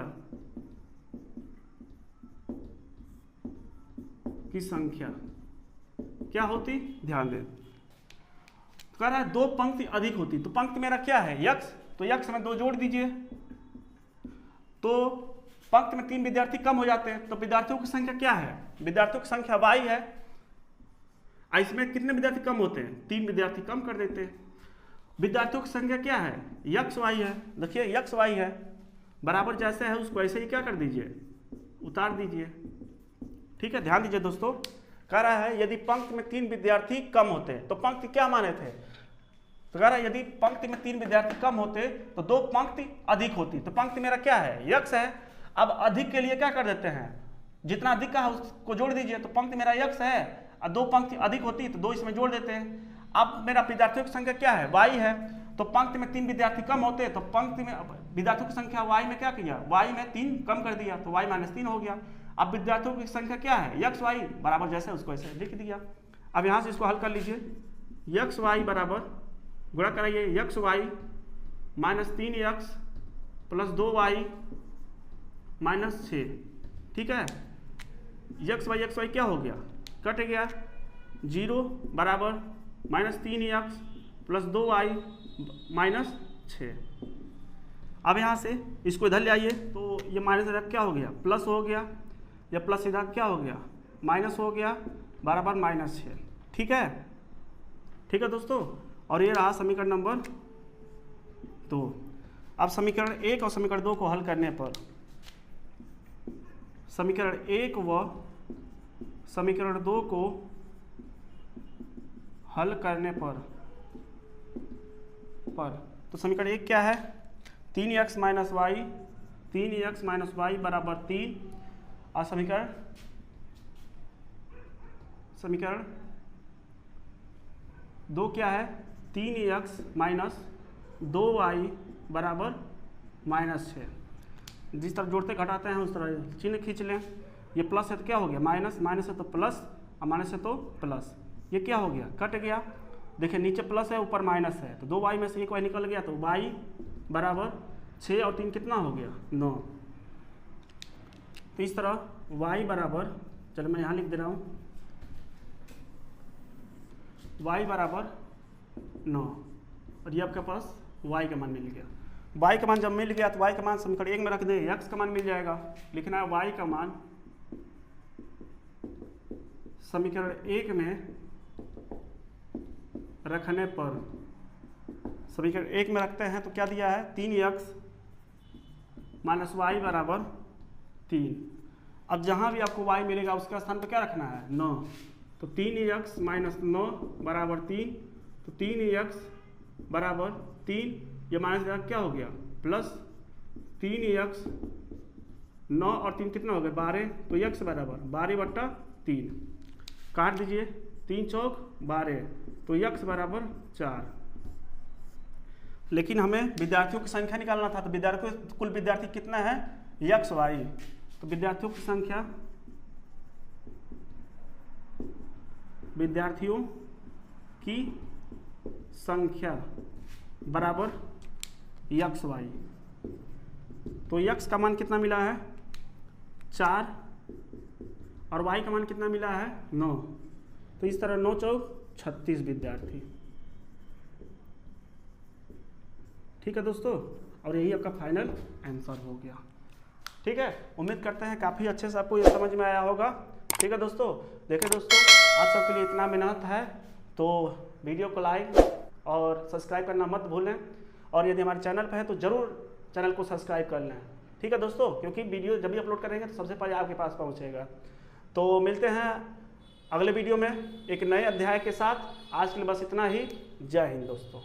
क्या होती, ध्यान दें। तो कह रहा है 2 पंक्ति अधिक होती, तो पंक्ति मेरा क्या है यक्स, तो यक्स में 2 जोड़ दीजिए, तो पंक्ति में 3 विद्यार्थी कम हो जाते हैं, तो विद्यार्थियों की संख्या क्या है, विद्यार्थियों की संख्या y है। इसमें कितने विद्यार्थी कम होते हैं, 3 विद्यार्थी कम कर देते हैं। विद्यार्थियों की संख्या क्या है यक्स वाई है, देखिए यक्स वाई है बराबर जैसे है उसको ऐसे ही क्या कर दीजिए उतार दीजिए। ठीक है, ध्यान दीजिए दोस्तों, कह रहा है यदि पंक्ति में 3 विद्यार्थी कम होते, तो पंक्ति क्या माने थे, तो कह रहा है यदि पंक्ति में 3 विद्यार्थी कम होते तो 2 पंक्ति अधिक होती, तो पंक्ति मेरा क्या है यक्स है। अब अधिक के लिए क्या कर देते हैं, जितना अधिक का है उसको जोड़ दीजिए, तो पंक्ति मेरा यक्स है, और 2 पंक्ति अधिक होती तो 2 इसमें जोड़ देते हैं। अब मेरा विद्यार्थियों की संख्या क्या है y है, तो पंक्ति में 3 विद्यार्थी कम होते तो पंक्ति में विद्यार्थियों की संख्या y में क्या किया, y में 3 कम कर दिया, तो y -3 हो गया। अब विद्यार्थियों की संख्या क्या है यक्स वाई बराबर जैसे उसको ऐसे लिख दिया। अब यहाँ से इसको हल कर लीजिए, यक्स वाई बराबर गुणा कराइए x Y -3x plus 2y -6। ठीक है, यक्स वाई क्या हो गया, कट गया, 0 बराबर -3x प्लस 2y -6। अब यहाँ से इसको इधर ले आइए, तो ये माइनस इधर क्या हो गया प्लस हो गया, या प्लस इधर क्या हो गया माइनस हो गया, बराबर -6। ठीक है दोस्तों, और ये रहा समीकरण नंबर 2। अब समीकरण 1 और समीकरण 2 को हल करने पर, समीकरण 1 व समीकरण 2 को हल करने पर तो समीकरण 1 क्या है 3x माइनस वाई बराबर 3, और समीकरण 2 क्या है 3x माइनस 2y बराबर -6। जिस तरफ जोड़ते घटाते हैं उस तरह चिन्ह खींच लें। ये प्लस है तो क्या हो गया माइनस, माइनस है तो प्लस, और माइनस है तो प्लस, ये क्या हो गया कट गया। देखिए नीचे प्लस है ऊपर माइनस है, तो 2y में से एक y निकल गया, तो y बराबर 6 और 3 कितना हो गया 9। तो इस तरह y बराबर, चलो मैं यहाँ लिख दे रहा हूँ, y बराबर 9, और ये आपके पास y का मान मिल गया। y का मान जब मिल गया तो y का मान समीकरण 1 में रख दें, x का मान मिल जाएगा। लिखना है y का मान समीकरण 1 में रखने पर, समीकरण 1 में रखते हैं तो क्या दिया है 3x माइनस वाई बराबर 3। अब जहाँ भी आपको y मिलेगा उसका स्थान पर क्या रखना है 9, तो 3x माइनस 9 बराबर 3, तो 3x बराबर 3, ये माइनस क्या हो गया प्लस 3x, 9 और 3 कितना हो गया 12, तो x बराबर 12/3 काट दीजिए, 3 चौक 12, तो x बराबर 4। लेकिन हमें विद्यार्थियों की संख्या निकालना था, तो विद्यार्थियों कुल विद्यार्थी कितना है x y, तो विद्यार्थियों की संख्या बराबर x y, तो x का मान कितना मिला है 4 और y का मान कितना मिला है 9, तो इस तरह 9 चौक 36 विद्यार्थी। ठीक है दोस्तों, और यही आपका फाइनल आंसर हो गया। ठीक है, उम्मीद करते हैं काफ़ी अच्छे से आपको ये समझ में आया होगा। ठीक है दोस्तों, देखिए दोस्तों, आप सबके लिए इतना मेहनत है, तो वीडियो को लाइक और सब्सक्राइब करना मत भूलें, और यदि हमारे चैनल पर है तो ज़रूर चैनल को सब्सक्राइब कर लें। ठीक है दोस्तों, क्योंकि वीडियो जब भी अपलोड करेंगे तो सबसे पहले आपके पास पहुँचेगा। तो मिलते हैं अगले वीडियो में एक नए अध्याय के साथ। आज के लिए बस इतना ही। जय हिंद दोस्तों।